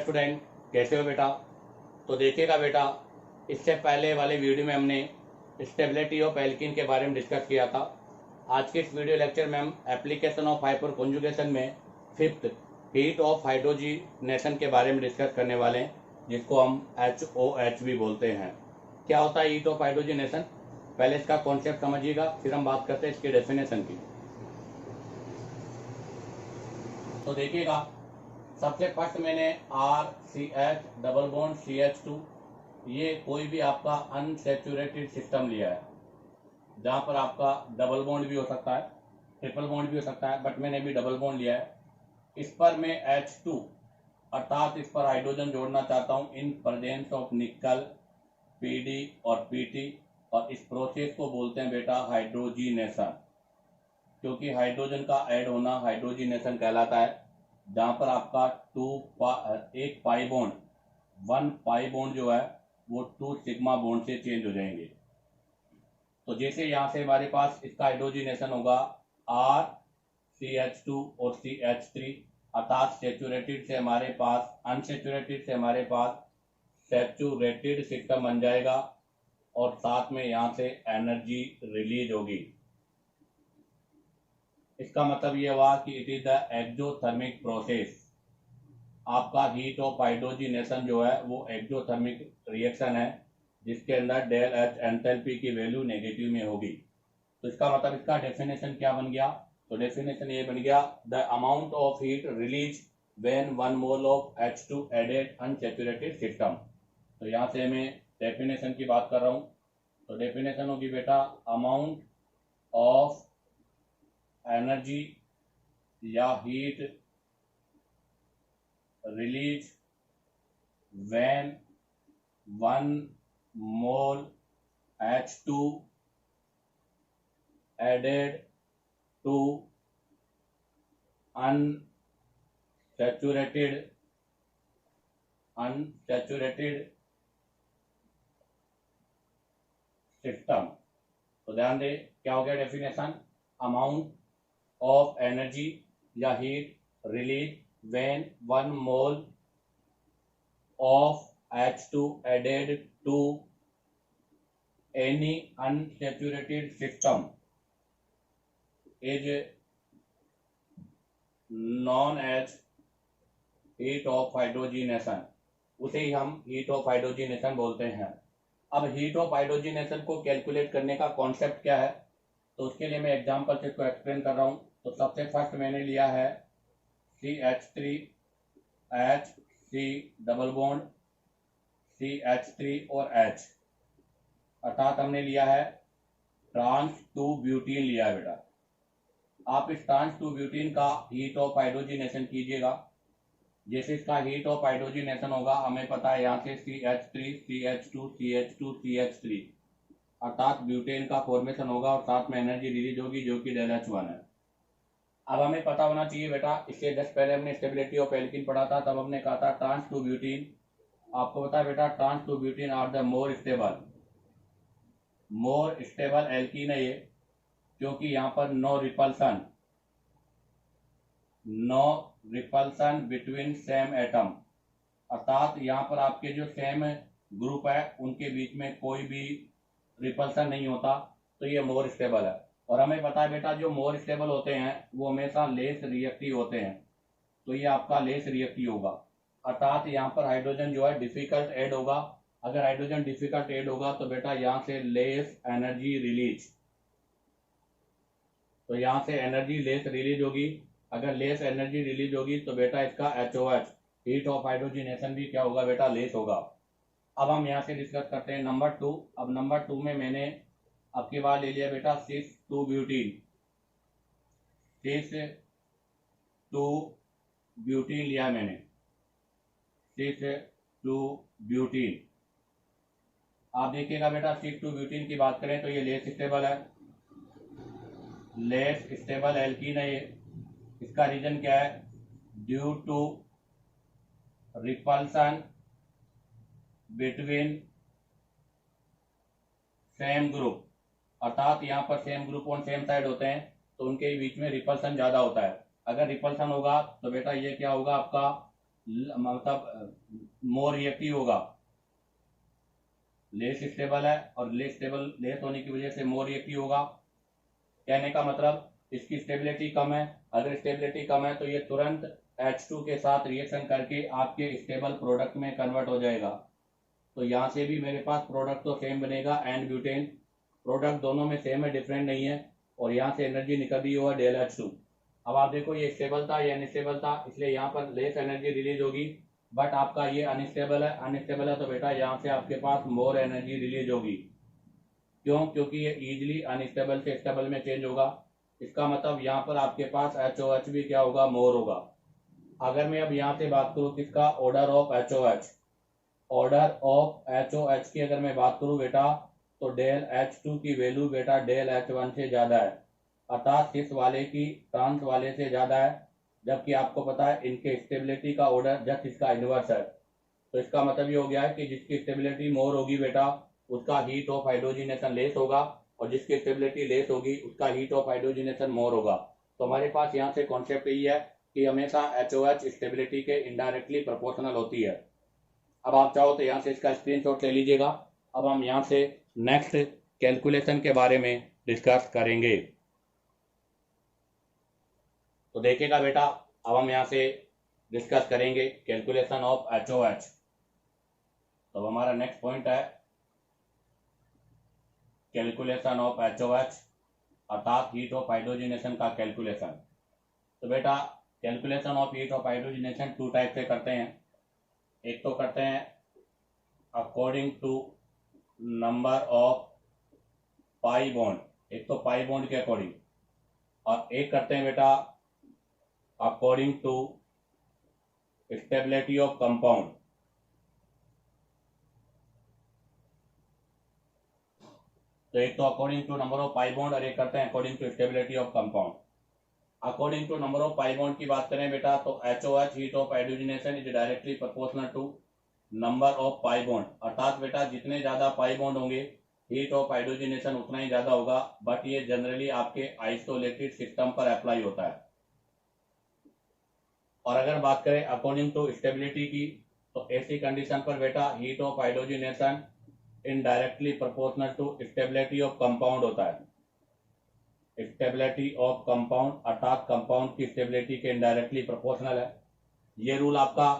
Student, कैसे हो बेटा। तो देखिएगा बेटा, इससे पहले वाले वीडियो में हमने स्टेबिलिटी ऑफ एल्कीन के बारे में डिस्कस किया था। आज के इस वीडियो लेक्चर में हम एप्लीकेशन ऑफ हाइपर कॉन्जुगेशन में फिफ्थ हीट ऑफ हाइड्रोजिनेशन के बारे में डिस्कस करने वाले हैं, जिसको हम HOH भी बोलते हैं। क्या होता है हीट ऑफ हाइड्रोजिनेशन, पहले इसका कॉन्सेप्ट समझिएगा, फिर हम बात करते हैं इसकी डेफिनेशन की। तो देखिएगा, सबसे फर्स्ट मैंने RCH डबल बॉन्ड CH2, ये कोई भी आपका अनसेचुरेटेड सिस्टम लिया है, जहाँ पर आपका डबल बॉन्ड भी हो सकता है, ट्रिपल बॉन्ड भी हो सकता है, बट मैंने भी डबल बॉन्ड लिया है। इस पर मैं H2 अर्थात इस पर हाइड्रोजन जोड़ना चाहता हूँ इन प्रेजेंस ऑफ निकल, PD और PT, और इस प्रोसेस को बोलते हैं बेटा हाइड्रोजिनेशन, क्योंकि हाइड्रोजन का ऐड होना हाइड्रोजिनेशन कहलाता है, जहाँ पर आपका एक पाई बॉन्ड, 1 पाई बॉन्ड जो है वो 2 सिग्मा बॉन्ड से चेंज हो जाएंगे। तो जैसे यहाँ से हमारे पास इसका हाइड्रोजिनेशन होगा RCH2 और CH3, अर्थात सेचुरेटेड से हमारे पास अनसेचुरेटेड से हमारे पास सेचुरेटेड सिस्टम बन जाएगा, और साथ में यहाँ से एनर्जी रिलीज होगी। इसका मतलब ये हुआ कि it is the exothermic process. आपका हीट ऑफ हाइड्रोजिनेशन जो है वो एक्सोथर्मिक रिएक्शन है, जिसके अंदर डेल एच एंथैल्पी की वैल्यू नेगेटिव में होगी। तो इसका मतलब इसका डेफिनेशन क्या बन गया, तो डेफिनेशन ये बन गया, the amount of heat release when 1 mole of H2 added unsaturated system. तो यहाँ से मैं डेफिनेशन की बात कर रहा हूँ। तो डेफिनेशन होगी बेटा, अमाउंट ऑफ एनर्जी या heat release when 1 mole H2 added to unsaturated system. तो ध्यान दे क्या हो गया डेफिनेशन, अमाउंट ऑफ एनर्जी या heat release when 1 mole of H2 added to any unsaturated system is known as heat of hydrogenation। उसे ही हम heat of hydrogenation बोलते हैं। अब हीट ऑफ हाइड्रोजिनेशन को कैलकुलेट करने का कॉन्सेप्ट क्या है, तो उसके लिए मैं एग्जांपल से इसको एक्सप्लेन कर रहा हूँ। तो सबसे फर्स्ट मैंने लिया है CH3H, डबल बॉन्ड CH3 और H, अर्थात हमने लिया है ट्रांस 2 ब्यूटीन लिया है बेटा। आप इस ट्रांस 2 ब्यूटीन का हीट ऑफ हाइड्रोजिनेशन कीजिएगा। जैसे इसका हीट ऑफ हाइड्रोजिनेशन होगा, हमें पता है यहाँ से CH3 CH2 CH2 CH3, अर्थात ब्यूटेन का फॉर्मेशन होगा और साथ में एनर्जी रिलीज होगी, जो कि ΔH1 है। अब हमें पता होना चाहिए बेटा, इससे जस्ट पहले हमने स्टेबिलिटी ऑफ एल्कीन पढ़ा था, तब हमने कहा था ट्रांस 2 ब्यूटीन। आपको पता है बेटा, trans 2 butene are the more stable alkene है ये, क्योंकि यहाँ पर no repulsion between same atom, अर्थात यहाँ पर आपके जो सेम ग्रुप है उनके बीच में कोई भी रिपल्सन नहीं होता, तो ये मोर स्टेबल है। और हमें पता है बेटा, जो मोर स्टेबल होते हैं वो हमेशा लेस रिएक्टिव होते हैं, तो ये आपका लेस रिएक्टिव होगा, अर्थात यहाँ पर हाइड्रोजन जो है डिफिकल्ट ऐड होगा। अगर हाइड्रोजन डिफिकल्ट ऐड होगा तो बेटा यहाँ से लेस एनर्जी रिलीज, तो यहाँ से एनर्जी लेस रिलीज होगी। अगर लेस एनर्जी रिलीज होगी तो बेटा इसका HOH हीट ऑफ हाइड्रोजिनेशन भी क्या होगा बेटा, लेस होगा। अब हम यहाँ से डिस्कस करते हैं नंबर 2। अब नंबर 2 में मैंने अब की बार ले लिया बेटा 6,2 ब्यूटीन लिया मैंने, 6,2 ब्यूटीन। आप देखिएगा बेटा, 6,2 ब्यूटीन की बात करें तो ये लेस स्टेबल है, लेस स्टेबल एल्कीन है ये। इसका रीजन क्या है, due to repulsion between same group, अर्थात यहाँ पर same group on same side होते हैं तो उनके बीच में रिपल्सन ज्यादा होता है। अगर रिपल्सन होगा तो बेटा ये क्या होगा, आपका मतलब मोर रिएक्टिव होगा, लेस स्टेबल है और लेस होने की वजह से मोर रिएक्टिव होगा। कहने का मतलब इसकी स्टेबिलिटी कम है। अगर स्टेबिलिटी कम है तो ये तुरंत H2 के साथ रिएक्शन करके आपके स्टेबल प्रोडक्ट में कन्वर्ट हो जाएगा। तो यहाँ से भी मेरे पास प्रोडक्ट तो सेम बनेगा, एंड ब्यूटेन प्रोडक्ट दोनों में सेम है, डिफरेंट नहीं है। और यहाँ से एनर्जी निकल रही हुआ ΔH2। अब आप देखो ये स्टेबल था, ये अनस्टेबल था, इसलिए यहाँ पर लेस एनर्जी रिलीज होगी। बट आपका ये अनस्टेबल है तो बेटा यहाँ से आपके पास मोर एनर्जी रिलीज होगी। क्यों? क्योंकि ये इजीली अनस्टेबल से स्टेबल में चेंज होगा। इसका मतलब यहाँ पर आपके पास HOH भी क्या होगा? मोर होगा। अगर मैं अब यहाँ से बात करूँ किसका? Order of HOH। Order of HOH की अगर मैं बात करूँ बेटा, तो ΔH2 की वैल्यू बेटा ΔH1 से ज्यादा है, अर्थात इस वाले की ट्रांस वाले से ज्यादा है। जबकि आपको पता है इनके स्टेबिलिटी का ऑर्डर जस्ट इसका इनवर्स है। तो इसका मतलब ये हो गया है कि जिसकी स्टेबिलिटी मोर होगी बेटा, उसका हीट ऑफ हाइड्रोजिनेशन लेस होगा, और जिसकी स्टेबिलिटी लेस होगी उसका हीट ऑफ हाइड्रोजिनेशन मोर होगा। तो हमारे पास यहाँ से कॉन्सेप्ट यही है कि हमेशा HOH स्टेबिलिटी के इनडायरेक्टली प्रोपोर्शनल होती है। अब आप चाहो तो यहाँ से इसका स्क्रीनशॉट ले लीजिएगा। अब हम यहाँ से नेक्स्ट कैलकुलेशन के बारे में डिस्कस करेंगे। तो देखिएगा बेटा, अब हम यहाँ से डिस्कस करेंगे कैलकुलेशन ऑफ HOH। तो हमारा नेक्स्ट पॉइंट है कैलकुलेशन ऑफ HOH, अर्थात हीट ऑफ हाइड्रोजिनेशन का कैलकुलेशन। तो बेटा calculation of heat of hydrogenation two type से करते हैं। एक तो करते हैं according to number of pi bond, एक तो पाई बॉन्ड के अकॉर्डिंग, और एक करते हैं बेटा according to stability of compound. तो एक तो according to number of pi bond और एक करते हैं according to stability of compound. According to number of pi bond की बात करें बेटा, तो HOH heat of hydrogenation is directly proportional to number of pi bond, अर्थात बेटा जितने ज्यादा पाई बॉन्ड होंगे हीट ऑफ हाइड्रोजिनेशन उतना ही ज्यादा होगा। बट ये जनरली आपके आइसोलेटेड सिस्टम पर अप्लाई होता है। और अगर बात करें अकॉर्डिंग टू स्टेबिलिटी की, तो ऐसी कंडीशन पर बेटा heat of hydrogenation indirectly proportional to stability of compound होता है। स्टेबिलिटी ऑफ कंपाउंड अर्थात कंपाउंड की स्टेबिलिटी के इनडायरेक्टली प्रोपोर्शनल है। ये रूल आपका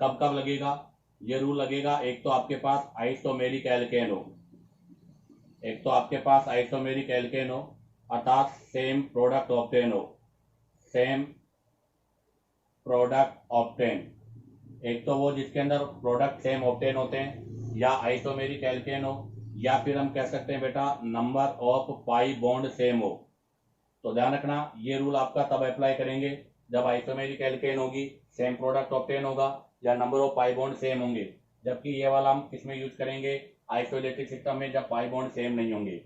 कब कब लगेगा? ये रूल लगेगा एक तो आपके पास आइसोमेरिक एल्केन हो, एक तो आपके पास आइसोमेरिक एल्केन हो अर्थात सेम प्रोडक्ट ऑब्टेन हो, सेम प्रोडक्ट ऑब्टेन। एक तो वो जिसके अंदर प्रोडक्ट सेम ऑब्टेन होते हैं, या आइसोमेरिक एल्केन हो, या फिर हम कह सकते हैं बेटा number of pi bond same हो। तो ध्यान रखना ये रूल आपका तब अप्लाई करेंगे जब आइसोमेरिक एल्केन होगी, सेम प्रोडक्ट ऑब्टेन होगा, या number of pi bond same होंगे। जबकि ये वाला हम किसमें यूज करेंगे? आइसोलेटेड सिस्टम में, जब पाई बॉन्ड सेम नहीं होंगे।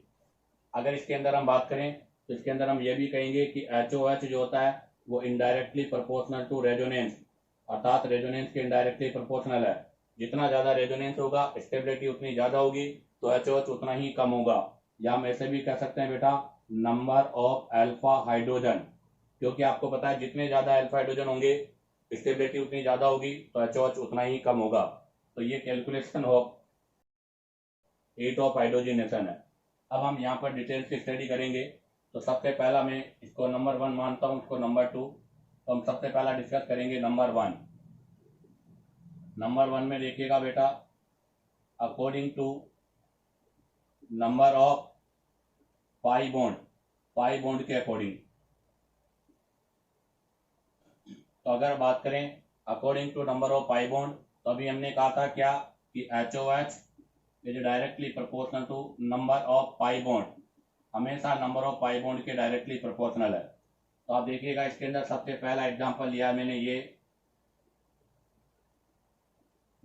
अगर इसके अंदर हम बात करें तो इसके अंदर हम ये भी कहेंगे कि HOH जो होता है वो इनडायरेक्टली प्रोपोर्शनल टू रेजोनेंस, अर्थात रेजोनेंस के इनडायरेक्टली प्रोपोर्शनल है। जितना ज्यादा रेजोनेंस होगा स्टेबिलिटी उतनी ज्यादा होगी, तो HOH उतना ही कम होगा। या हम ऐसे भी कह सकते हैं बेटा नंबर ऑफ अल्फा हाइड्रोजन, क्योंकि आपको पता है जितने ज्यादा अल्फा हाइड्रोजन होंगे स्टेबिलिटी उतनी ज्यादा होगी, तो HOH उतना ही कम होगा। तो ये calculation of heat of hydrogenation है। अब हम यहाँ पर डिटेल से स्टडी करेंगे। तो सबसे पहला मैं इसको नंबर 1 मानता हूँ, इसको नंबर 2। तो हम सबसे पहला डिस्कस करेंगे नंबर 1। नंबर 1 में देखिएगा बेटा according to number of pi bond के अकॉर्डिंग। तो अगर बात करें according to number of pi bond, तो अभी हमने कहा था क्या कि HOH is directly proportional to number of pi bond, हमेशा नंबर ऑफ पाई बॉन्ड के डायरेक्टली प्रोपोर्शनल है। तो आप देखिएगा इसके अंदर सबसे पहला एग्जांपल लिया मैंने, ये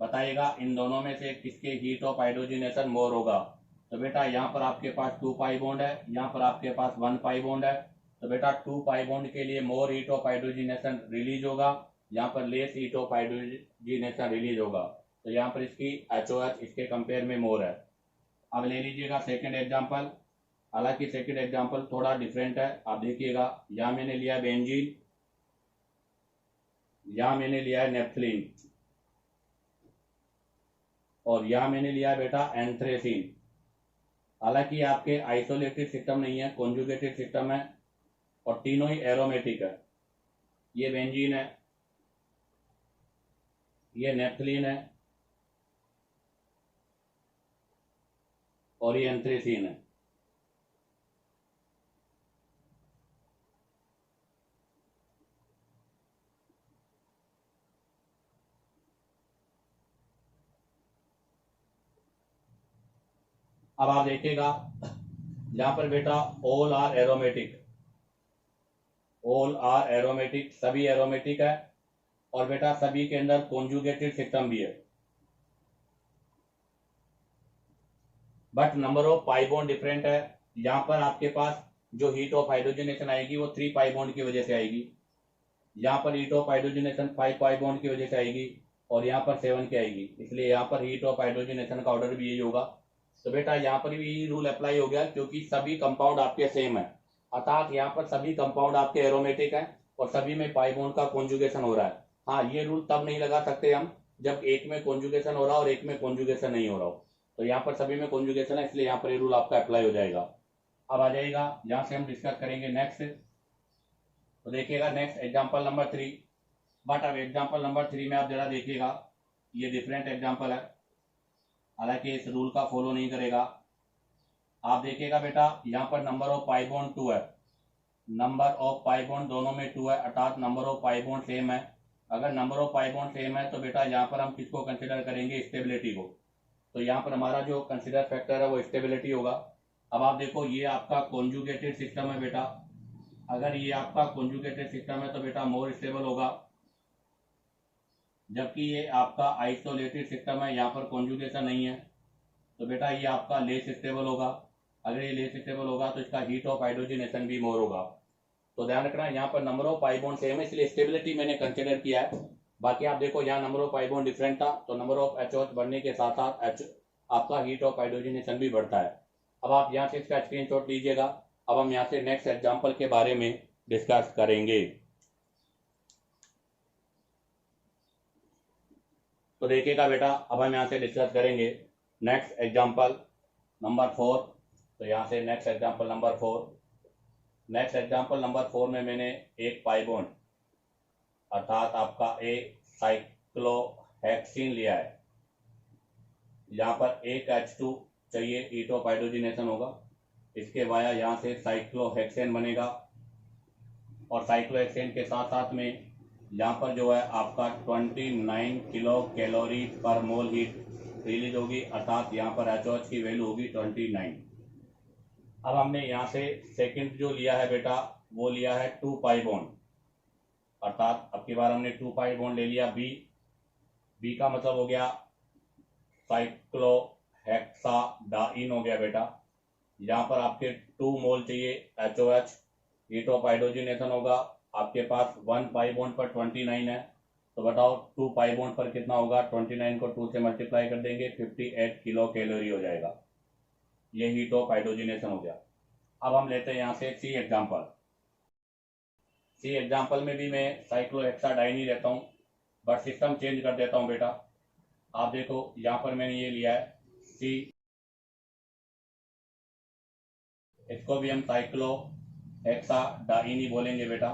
बताइएगा इन दोनों में से किसके हीट ऑफ हाइड्रोजिनेशन मोर होगा। तो बेटा यहाँ पर आपके पास 2 पाई बॉन्ड है, यहाँ पर आपके पास 1 पाई बॉन्ड है। तो बेटा 2 पाई बॉन्ड के लिए more heat of hydrogenation release होगा, यहाँ पर less heat of hydrogenation release होगा। तो यहाँ पर इसकी HOH इसके कंपेयर में मोर है। अब ले लीजिएगा सेकंड एग्जांपल। हालांकि सेकंड एग्जांपल थोड़ा डिफरेंट है, आप देखिएगा यहाँ मैंने लिया बेंजीन, यहाँ मैंने लिया है नेप्थलीन और यहाँ मैंने लिया है बेटा एंथ्रेसीन। हालांकि आपके आइसोलेटेड सिस्टम नहीं है, कॉन्जुगेटेड सिस्टम है और तीनों ही एरोमेटिक है। ये बेंजीन है, ये नेप्थलीन है और ये एंथ्रेसीन है। अब आप देखिएगा यहाँ पर बेटा all are aromatic, all are aromatic, सभी एरोमेटिक है और बेटा सभी के अंदर कॉन्जुगेटेड सिस्टम भी है। But number of pi bond different है। यहाँ पर आपके पास जो हीट ऑफ हाइड्रोजनेशन आएगी वो 3 पाई बॉन्ड की वजह से आएगी, यहाँ पर heat of hydrogenation 5 pi bond की वजह से आएगी और यहाँ पर 7 की आएगी, इसलिए यहाँ पर हीट ऑफ हाइड्रोजनेशन का ऑर्डर भी यही होगा। तो बेटा यहाँ पर भी यही रूल अप्लाई हो गया क्योंकि सभी कंपाउंड आपके सेम है, अर्थात यहाँ पर सभी कंपाउंड आपके एरोमेटिक हैं और सभी में पाई बॉन्ड का कॉन्जुगेशन हो रहा है। हाँ, ये रूल तब नहीं लगा सकते हम जब एक में कॉन्जुगेशन हो रहा हो और एक में कॉन्जुगेशन नहीं हो रहा हो। तो यहाँ पर सभी में कॉन्जुगेशन है, इसलिए यहाँ पर ये रूल आपका अप्लाई हो जाएगा। अब आ जाएगा यहाँ से हम डिस्कस करेंगे नेक्स्ट। तो देखिएगा नेक्स्ट एग्जाम्पल नंबर 3। बट अब एग्जाम्पल नंबर 3 में आप जरा देखिएगा, ये डिफरेंट एग्जाम्पल है, हालांकि इस रूल का फॉलो नहीं करेगा। आप देखिएगा बेटा यहाँ पर नंबर ऑफ पाई बॉन्ड 2 है, नंबर ऑफ पाई बॉन्ड दोनों में 2 है, अर्थात number of pi bond same है। अगर number of pi bond same है तो बेटा यहाँ पर हम किसको कंसिडर करेंगे, स्टेबिलिटी को। तो यहाँ पर हमारा जो कंसिडर फैक्टर है वो स्टेबिलिटी होगा। अब आप देखो ये आपका कॉन्जुगेटेड सिस्टम है बेटा, अगर ये आपका कॉन्जुगेटेड सिस्टम है तो बेटा मोर स्टेबल होगा, जबकि ये आपका आइसोलेटेड सिस्टम है, यहाँ पर कॉन्जुगेशन नहीं है, तो बेटा ये आपका लेस स्टेबल होगा। अगर ये लेस स्टेबल होगा तो इसका हीट ऑफ हाइड्रोजनेशन भी मोर होगा। तो ध्यान रखना यहाँ पर number of pi bond same है, इसलिए स्टेबिलिटी मैंने कंसिडर किया है। बाकी आप देखो यहाँ number of pi bond different था, तो नंबर ऑफ HOH बढ़ने के साथ साथ आपका हीट ऑफ हाइड्रोजनेशन भी बढ़ता है। अब आप यहाँ से इसका स्क्रीनशॉट लीजिएगा। अब हम यहाँ से नेक्स्ट एग्जाम्पल के बारे में डिस्कस करेंगे। तो देखिएगा बेटा अब हम यहाँ से डिस्कस करेंगे नेक्स्ट एग्जाम्पल नंबर 4। तो यहाँ से next example number 4, next example number 4 में मैंने एक पाई बॉन्ड अर्थात आपका एक साइक्लोहेक्सीन लिया है। यहाँ पर एक H2 चाहिए, हीट ऑफ हाइड्रोजनेशन होगा, इसके वाया यहाँ से साइक्लोहेक्सेन बनेगा और साइक्लोहेक्सेन के साथ साथ में यहाँ पर जो है आपका 29 किलो कैलोरी पर मोल हीट रिलीज होगी, अर्थात यहाँ पर HOH की वैल्यू होगी 29। अब हमने यहाँ से सेकंड जो लिया है बेटा वो लिया है 2 पाई बॉन्ड, अर्थात अब की बार हमने 2 पाई बॉन्ड ले लिया बी का मतलब हो गया साइक्लोहेक्साडाइन हो गया बेटा। यहाँ पर आपके 2 मोल चाहिए HOH, हीट ऑफ हाइड्रोजनेशन होगा आपके पास 1 पाई बॉन्ड पर 29 है, तो बताओ 2 पाई बॉन्ड पर कितना होगा, 29 को 2 से मल्टीप्लाई कर देंगे 58 किलो कैलोरी हो जाएगा, ये हीट ऑफ हाइड्रोजनेशन हो गया। अब हम लेते हैं यहाँ से सी एग्जाम्पल में भी मैं साइक्लोहेक्साडाइन ही लेता हूँ, बट सिस्टम चेंज कर देता हूँ बेटा। आप देखो यहाँ पर मैंने ये लिया है सी, इसको भी हम साइक्लोहेक्साडाइन ही बोलेंगे बेटा,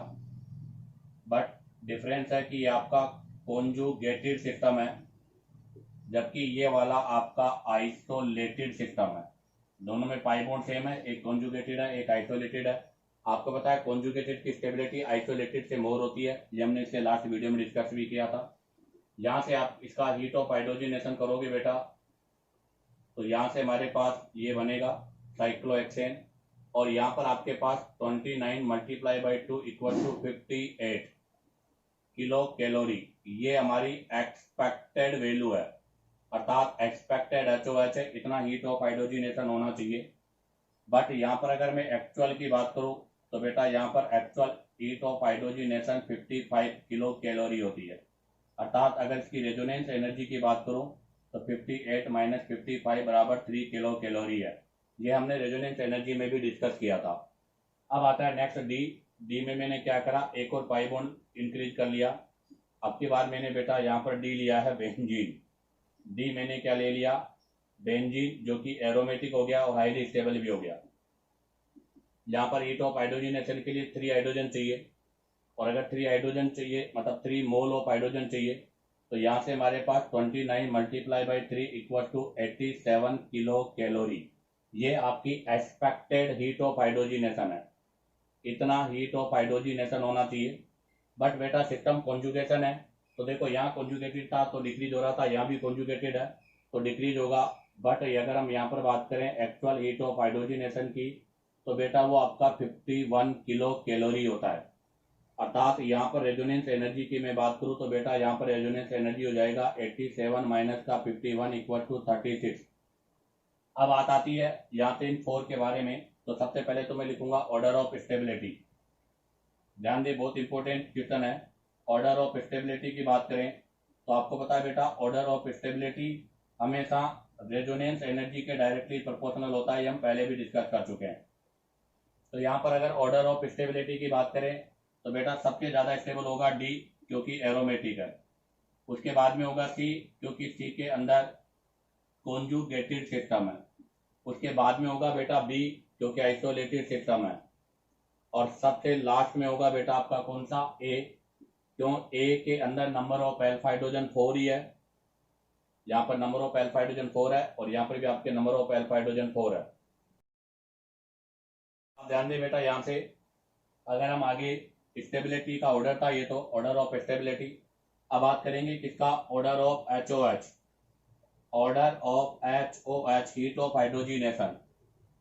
बट डिफरेंस है कि ये आपका कॉन्जुगेटेड सिस्टम है जबकि ये वाला आपका आइसोलेटेड सिस्टम है। दोनों में पाई बॉन्ड सेम है, एक कॉन्जुगेटेड है एक आइसोलेटेड है। आपको पता है कॉन्जुगेटेड की स्टेबिलिटी आइसोलेटेड से मोर होती है, ये हमने इससे लास्ट वीडियो में डिस्कस भी किया था। यहाँ से आप इसका हीट ऑफ हाइड्रोजनेशन करोगे बेटा तो यहाँ से हमारे पास ये बनेगा साइक्लोहेक्सेन और यहाँ पर आपके पास 29 multiply by 2 equal to 58 kilo calorie, ये हमारी एक्सपेक्टेड वैल्यू है, अर्थात एक्सपेक्टेड HOH है, इतना हीट ऑफ हाइड्रोजनेशन होना चाहिए। बट यहाँ पर अगर मैं एक्चुअल की बात करूँ तो बेटा यहाँ पर actual heat of hydrogenation 55 kilo calorie होती है, अर्थात अगर इसकी रेजोनेंस एनर्जी की बात करूँ तो 58 माइनस 55 बराबर 3 किलो कैलोरी है। ये हमने रेजोनेंस एनर्जी में भी डिस्कस किया था। अब आता है नेक्स्ट डी में मैंने क्या करा, एक और पाई बॉन्ड इंक्रीज कर लिया, अब की बार मैंने बेटा यहाँ पर डी लिया है बेंजीन। डी मैंने क्या ले लिया, बेंजीन, जो कि एरोमेटिक हो गया और हाईली स्टेबल भी हो गया। यहाँ पर हीट ऑफ हाइड्रोजनेशन के लिए 3 हाइड्रोजन चाहिए, और अगर 3 हाइड्रोजन चाहिए मतलब 3 मोल ऑफ हाइड्रोजन चाहिए, तो यहाँ से हमारे पास 29 multiply by 3 equal to 87 kilo calorie. ये आपकी एक्सपेक्टेड हीट ऑफ हाइड्रोजनेशन है, इतना हीट ऑफ हाइड्रोजनेशन होना चाहिए। बट बेटा सिस्टम कॉन्जुगेशन है, तो देखो यहाँ कॉन्जुगेटेड था तो डिक्रीज हो रहा था, यहाँ भी कॉन्जुगेटेड है तो डिक्रीज होगा। बट अगर हम यहाँ पर बात करें एक्चुअल हीट ऑफ हाइड्रोजनेशन की, तो बेटा वो आपका 51 किलो कैलोरी होता है। अर्थात यहाँ पर रेजोनेंस एनर्जी की मैं बात करूँ तो बेटा यहाँ पर रेजोनेंस एनर्जी हो जाएगा 87 माइनस का 51 इक्वल टू 36। अब बात आती है यहाँ से इन 4 के बारे में। तो सबसे पहले तो मैं लिखूंगा ऑर्डर ऑफ स्टेबिलिटी। ध्यान दे, बहुत इंपॉर्टेंट क्वेश्चन है। ऑर्डर ऑफ स्टेबिलिटी की बात करें तो आपको पता है बेटा ऑर्डर ऑफ स्टेबिलिटी हमेशा रेजोनेंस एनर्जी के डायरेक्टली प्रोपोर्शनल होता है, ये हम पहले भी डिस्कस कर चुके हैं। तो यहाँ पर अगर ऑर्डर ऑफ स्टेबिलिटी की बात करें तो बेटा सबसे ज्यादा स्टेबल होगा डी, क्योंकि एरोमेटिक है। उसके बाद में होगा सी, क्योंकि सी के अंदर कॉन्जुगेटेड सिस्टम है। उसके बाद में होगा बेटा बी, क्योंकि आइसोलेटेड सिस्टम है। और सबसे लास्ट में होगा बेटा आपका कौन सा, ए, क्यों, ए के अंदर नंबर ऑफ एल्फा हाइड्रोजन 4 ही है। यहाँ पर नंबर ऑफ एल्फा हाइड्रोजन 4 है और यहाँ पर भी आपके नंबर ऑफ एल्फा हाइड्रोजन 4 है। अब ध्यान दें बेटा, यहाँ से अगर हम आगे स्टेबिलिटी का ऑर्डर था ये, तो ऑर्डर ऑफ स्टेबिलिटी। अब बात करेंगे किसका, order of HOH. Order of HOH, heat of hydrogenation.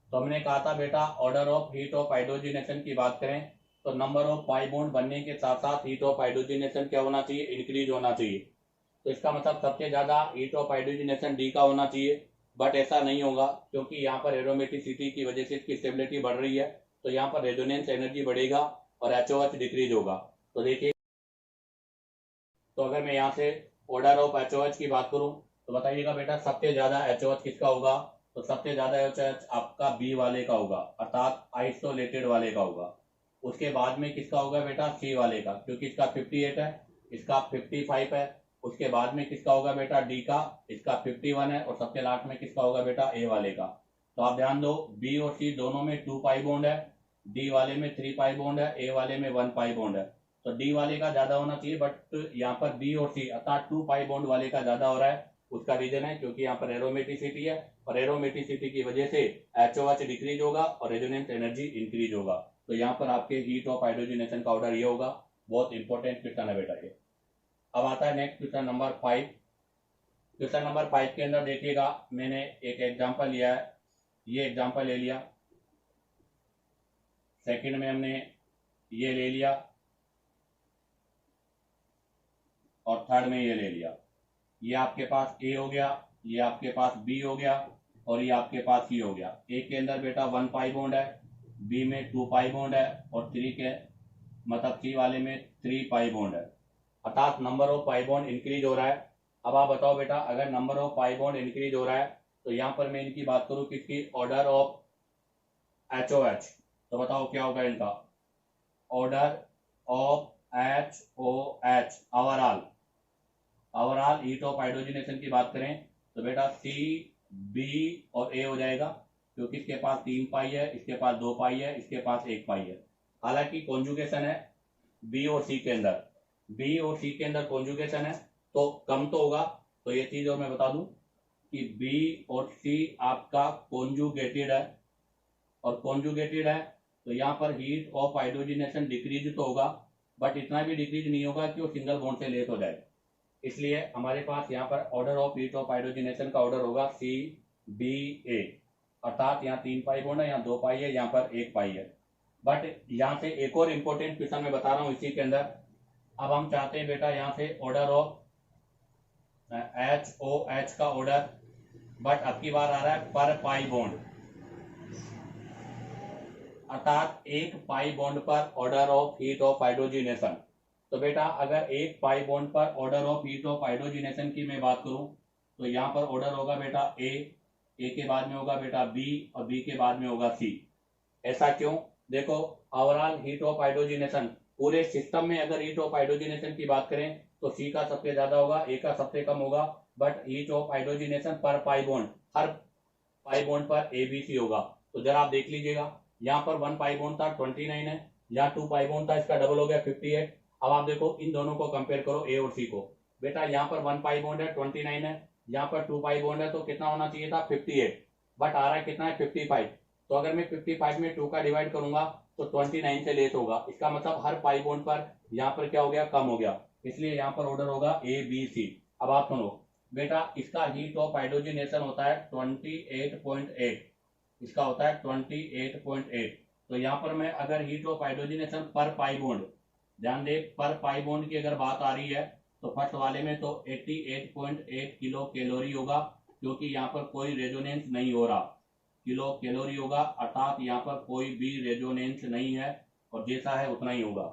तो हमने कहा था बेटा order of heat of hydrogenation की बात करें तो नंबर ऑफ पाई बॉन्ड बनने के साथ साथ हीट ऑफ हाइड्रोजनेशन क्या होना चाहिए, इंक्रीज होना चाहिए। तो इसका मतलब सबसे ज्यादा हीट ऑफ हाइड्रोजनेशन डी का होना चाहिए। बट ऐसा नहीं होगा, क्योंकि यहाँ पर एरोमेटिसिटी की वजह से इसकी स्टेबिलिटी बढ़ रही है, तो यहाँ पर रेजोनेंस एनर्जी बढ़ेगा और एचओएच डिक्रीज होगा। तो देखिए, तो अगर मैं यहाँ से ऑर्डर ऑफ एचओएच की बात करूं तो बताइएगा बेटा सबसे ज्यादा एचओएच किसका होगा। तो सबसे ज्यादा एचओएच आपका बी वाले का होगा, अर्थात आइसोलेटेड वाले का होगा। उसके बाद में किसका होगा बेटा, सी वाले का, क्योंकि इसका 58 है, इसका 55 है। उसके बाद में किसका होगा बेटा, डी का, इसका 51 है। और सबसे लास्ट में किसका होगा बेटा, ए वाले का। तो आप ध्यान दो, बी और सी दोनों में 2 पाई बॉन्ड है, डी वाले में 3 पाई बॉन्ड है, ए वाले में 1 पाई बॉन्ड है। तो डी वाले का ज्यादा होना चाहिए, बट यहाँ पर बी और सी अर्थात 2 पाई बॉन्ड वाले का ज्यादा हो रहा है। उसका रीजन है क्योंकि यहाँ पर एरोमेटिसिटी है, और एरोमेटिसिटी की वजह से एचओएच डिक्रीज होगा और रेजोनेंस एनर्जी इंक्रीज होगा। तो यहाँ पर आपके हीट ऑफ हाइड्रोजनेशन का ऑर्डर ये होगा। बहुत इंपॉर्टेंट क्वेश्चन है बेटा ये। अब आता है next question number 5। Question number 5 के अंदर देखिएगा, मैंने एक एग्जांपल लिया है, ये एग्जांपल ले लिया। सेकंड में हमने ये ले लिया, और थर्ड में ये ले लिया। ये आपके पास ए हो गया, ये आपके पास बी हो गया, और ये आपके पास सी हो गया। ए के अंदर बेटा 1 पाई बॉन्ड है, बी में 2 पाई बॉन्ड है, और 3 के मतलब सी वाले में 3 पाई बॉन्ड है। अर्थात number of pi bond increase हो रहा है। अब आप बताओ बेटा, अगर number of pi bond increase हो रहा है तो यहाँ पर मैं इनकी बात करूं किसकी, ऑर्डर ऑफ एचओएच। तो बताओ क्या होगा इनका, order of HOH overall heat of hydrogenation की बात करें तो बेटा सी, बी और ए हो जाएगा, क्योंकि इसके पास 3 पाई है, इसके पास 2 पाई है, इसके पास 1 पाई है। हालांकि कॉन्जुगेशन है बी और सी के अंदर, बी और सी के अंदर कॉन्जुगेशन है तो कम तो होगा। तो ये चीज और मैं बता दूं कि बी और सी आपका कॉन्जुगेटेड है, और कॉन्जुगेटेड है तो यहाँ पर हीट ऑफ हाइड्रोजनेशन डिक्रीज तो होगा, बट इतना भी डिक्रीज नहीं होगा कि वो सिंगल बॉन्ड से लेस हो जाए। इसलिए हमारे पास यहाँ पर order of heat of hydrogenation का ऑर्डर होगा सी, बी, ए। अर्थात यहाँ 3 पाई बॉन्ड है, यहाँ 2 पाई है, यहाँ पर 1 पाई है। बट यहाँ से एक और इंपॉर्टेंट क्वेश्चन मैं बता रहा हूँ इसी के अंदर। अब हम चाहते हैं बेटा यहाँ से ऑर्डर ऑफ एच का ऑर्डर, बट अब की बार आ रहा है पर पाई बॉन्ड, अर्थात 1 पाई बॉन्ड पर order of heat of hydrogenation. तो बेटा अगर 1 पाई बॉन्ड पर order of heat of hydrogenation की मैं बात करूं तो यहाँ पर ऑर्डर होगा बेटा ए के बाद में होगा बेटा बी, और बी के बाद में होगा सी। ऐसा क्यों, देखो ओवरऑल हीट ऑफ हाइड्रोजनेशन पूरे सिस्टम में अगर हीट ऑफ हाइड्रोजनेशन की बात करें तो सी का सबसे ज्यादा होगा, ए का सबसे कम होगा, बट हीट ऑफ हाइड्रोजनेशन पर पाई बॉन्ड, हर पाई बॉन्ड पर ए बी सी होगा। तो जरा आप देख लीजिएगा, यहाँ पर 1 पाई बॉन्ड था 29 है, यहाँ 2 पाई बॉन्ड था, इसका डबल हो गया 58। अब आप देखो इन दोनों को कंपेयर करो, ए और सी को। बेटा यहाँ पर 1 पाई बॉन्ड है 29 है, यहाँ पर 2 पाई बॉन्ड है, तो कितना होना चाहिए था 58, बट आ रहा है कितना है 55। तो अगर मैं 55 में 2 का डिवाइड करूंगा तो 29 से लेस होगा, इसका मतलब हर पाई बॉन्ड पर यहाँ पर क्या हो गया, कम हो गया, इसलिए यहाँ पर ऑर्डर होगा ए बी सी। अब आप सुनो बेटा, इसका हीट ऑफ हाइड्रोजनेशन होता है 28.8, इसका होता है 28.8। तो यहाँ पर मैं अगर हीट ऑफ हाइड्रोजनेशन पर पाई बॉन्ड, ध्यान दे पर पाई बॉन्ड की अगर बात आ रही है तो फर्स्ट वाले में तो 88.8 किलो कैलोरी होगा, क्योंकि यहाँ पर कोई रेजोनेंस नहीं हो रहा, किलो कैलोरी होगा, अर्थात यहाँ पर कोई भी रेजोनेंस नहीं है और जैसा है उतना ही होगा।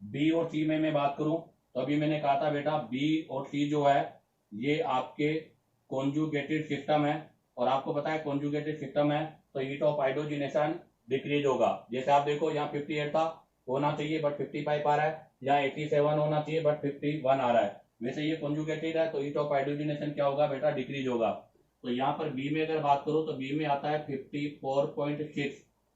बी और सी में मैं बात करूं तो अभी मैंने कहा था बेटा बी और सी जो है ये आपके कॉन्जुगेटेड सिस्टम है, और आपको पता है कॉन्जुगेटेड सिस्टम है तो हीट ऑफ हाइड्रोजनेशन डिक्रीज होगा। जैसे आप देखो यहाँ 58 था होना चाहिए बट 55 आ रहा है, यहाँ 87 होना चाहिए बट 51 आ रहा है, वैसे ये कॉन्जुगेटेड है तो हीट ऑफ हाइड्रोजनेशन क्या होगा बेटा, डिक्रीज होगा। तो यहाँ पर बी में अगर बात करूं तो बी में आता है 54.6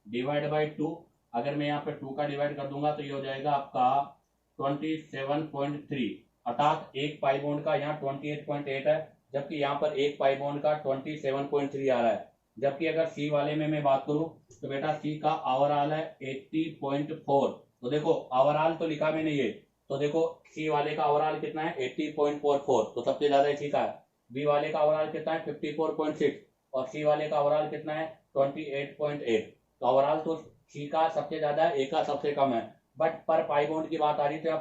डिवाइड बाई 2, अगर मैं यहाँ पर 2 का डिवाइड कर दूंगा तो ये हो जाएगा आपका 27.3, अर्थात एक पाई बॉन्ड का यहाँ 28.8 है, जबकि यहाँ पर एक पाई बॉन्ड का 27.3 आ रहा है। जबकि अगर सी वाले में मैं बात करूं तो बेटा सी का ओवरऑल है 80.4। तो देखो ओवरऑल तो लिखा मैंने ये, तो देखो सी वाले का ओवरऑल कितना है 80.44, तो सबसे ज्यादा इसी का है। बी वाले का ओवरऑल कितना है 54.6 और सी वाले का ओवरऑल कितना है 28.8। तो ओवरऑल तो सी का सबसे ज्यादा है, ए का सबसे कम है, बट पर पाई बॉन्ड की बात आ रही है तो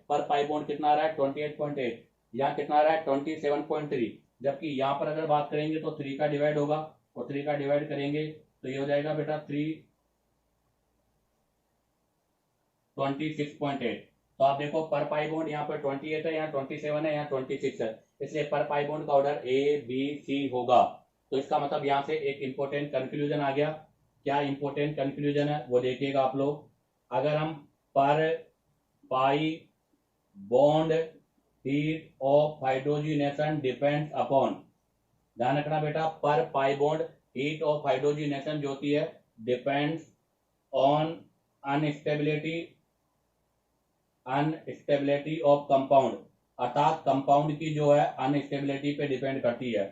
पर पाई बॉन्ड कितना आ रहा है 28.8, यहाँ कितना आ रहा है 27.3। जबकि यहाँ पर अगर बात करेंगे तो 3 का डिवाइड होगा और 3 का डिवाइड करेंगे तो ये हो जाएगा बेटा 26.8। तो आप देखो पर पाई बॉन्ड यहाँ पर 28 है, यहाँ 27 है, यहाँ 26 है, इसलिए पर पाई बॉन्ड का ऑर्डर ए बी सी होगा। तो इसका मतलब यहाँ से एक इंपॉर्टेंट कंक्लूजन आ गया। क्या इंपॉर्टेंट कंक्लूजन है वो देखिएगा आप लोग, अगर हम पर pi bond heat of hydrogenation depends upon, ध्यान रखना बेटा पर pi bond heat of hydrogenation जो होती है depends on unstability of compound, अर्थात कंपाउंड की जो है अनस्टेबिलिटी पे डिपेंड करती है।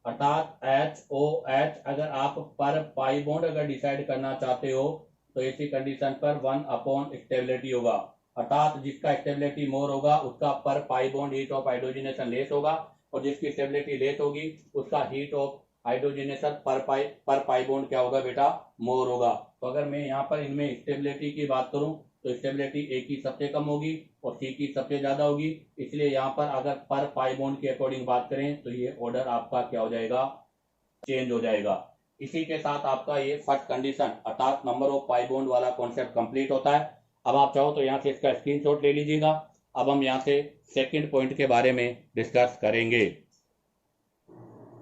अर्थात HOH अगर आप पर पाई बॉन्ड अगर डिसाइड करना चाहते हो तो ऐसी कंडीशन पर 1 अपॉन स्टेबिलिटी होगा, अर्थात जिसका स्टेबिलिटी मोर होगा उसका पर pi bond heat of hydrogenation less होगा, और जिसकी स्टेबिलिटी लेस होगी उसका हीट ऑफ हाइड्रोजनेशन पर पाई बॉन्ड क्या होगा बेटा, मोर होगा। तो अगर मैं यहाँ पर इनमें स्टेबिलिटी की बात करूं तो स्टेबिलिटी ए की सबसे कम होगी और सी की सबसे ज्यादा होगी, इसलिए यहाँ पर अगर पर पाई बॉन्ड के अकॉर्डिंग बात करें तो ये ऑर्डर आपका क्या हो जाएगा, चेंज हो जाएगा। इसी के साथ आपका ये फर्स्ट कंडीशन अर्थात नंबर ऑफ पाई बॉन्ड वाला कॉन्सेप्ट कंप्लीट होता है। अब आप चाहो तो यहाँ से इसका स्क्रीनशॉट ले लीजिएगा। अब हम यहाँ से सेकंड पॉइंट के बारे में डिस्कस करेंगे।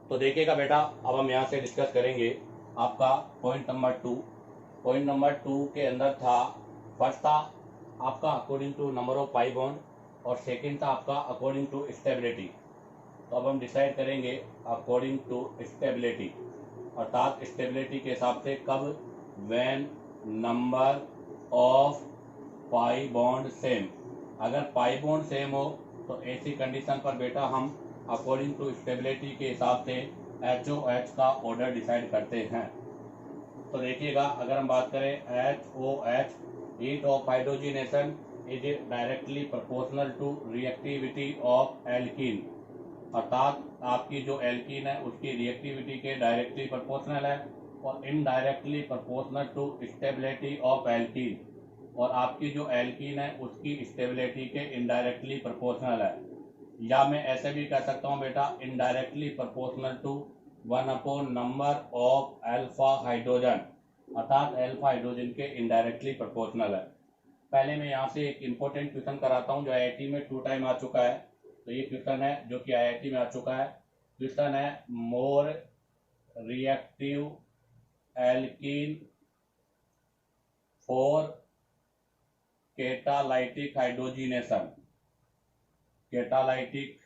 तो देखिएगा बेटा, अब हम यहाँ से डिस्कस करेंगे आपका पॉइंट नंबर 2। पॉइंट नंबर 2 के अंदर था, फर्स्ट था आपका according to number of pi bond और सेकंड था आपका अकॉर्डिंग टू स्टेबिलिटी। तो अब हम डिसाइड करेंगे अकॉर्डिंग टू स्टेबिलिटी, अर्थात स्टेबिलिटी के हिसाब से कब, when number of pi bond same, अगर पाई बॉन्ड सेम हो तो ऐसी कंडीशन पर बेटा हम अकॉर्डिंग टू स्टेबिलिटी के हिसाब से HOH का ऑर्डर डिसाइड करते हैं। तो देखिएगा अगर हम बात करें HOH heat of hydrogenation is directly proportional to reactivity of alkene, अर्थात आपकी जो एल्कीन है उसकी रिएक्टिविटी के डायरेक्टली प्रोपोर्शनल है, और indirectly proportional to stability of alkene, और आपकी जो एल्कीन है उसकी स्टेबिलिटी के इनडायरेक्टली प्रोपोर्शनल है। या मैं ऐसे भी कह सकता हूँ बेटा indirectly proportional to 1 upon number of alpha hydrogen, अर्थात अल्फा हाइड्रोजन के इनडायरेक्टली प्रोपोर्शनल है। पहले मैं यहाँ से एक इंपॉर्टेंट क्वेश्चन कराता हूँ जो IIT में 2 टाइम आ चुका है। तो ये क्वेश्चन है जो कि IIT में आ चुका है। क्वेश्चन है मोर reactive alkene for catalytic hydrogenation, catalytic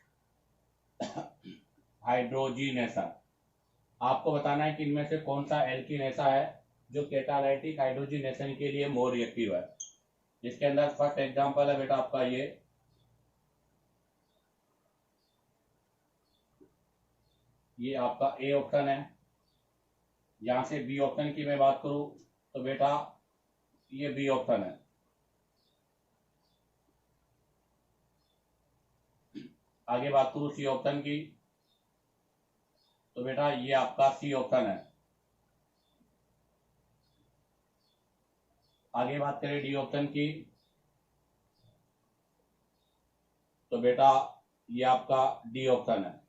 hydrogenation. आपको बताना है कि इनमें से कौन सा एल्कीन ऐसा है जो कैटालाइटिक हाइड्रोजिनेशन के लिए मोर रिएक्टिव है। इसके अंदर फर्स्ट एग्जांपल है बेटा आपका ये आपका ए ऑप्शन है। यहां से बी ऑप्शन की मैं बात करूं तो बेटा ये बी ऑप्शन है। आगे बात करूं सी ऑप्शन की तो बेटा ये आपका सी ऑप्शन है। आगे बात करें डी ऑप्शन की तो बेटा ये आपका डी ऑप्शन है।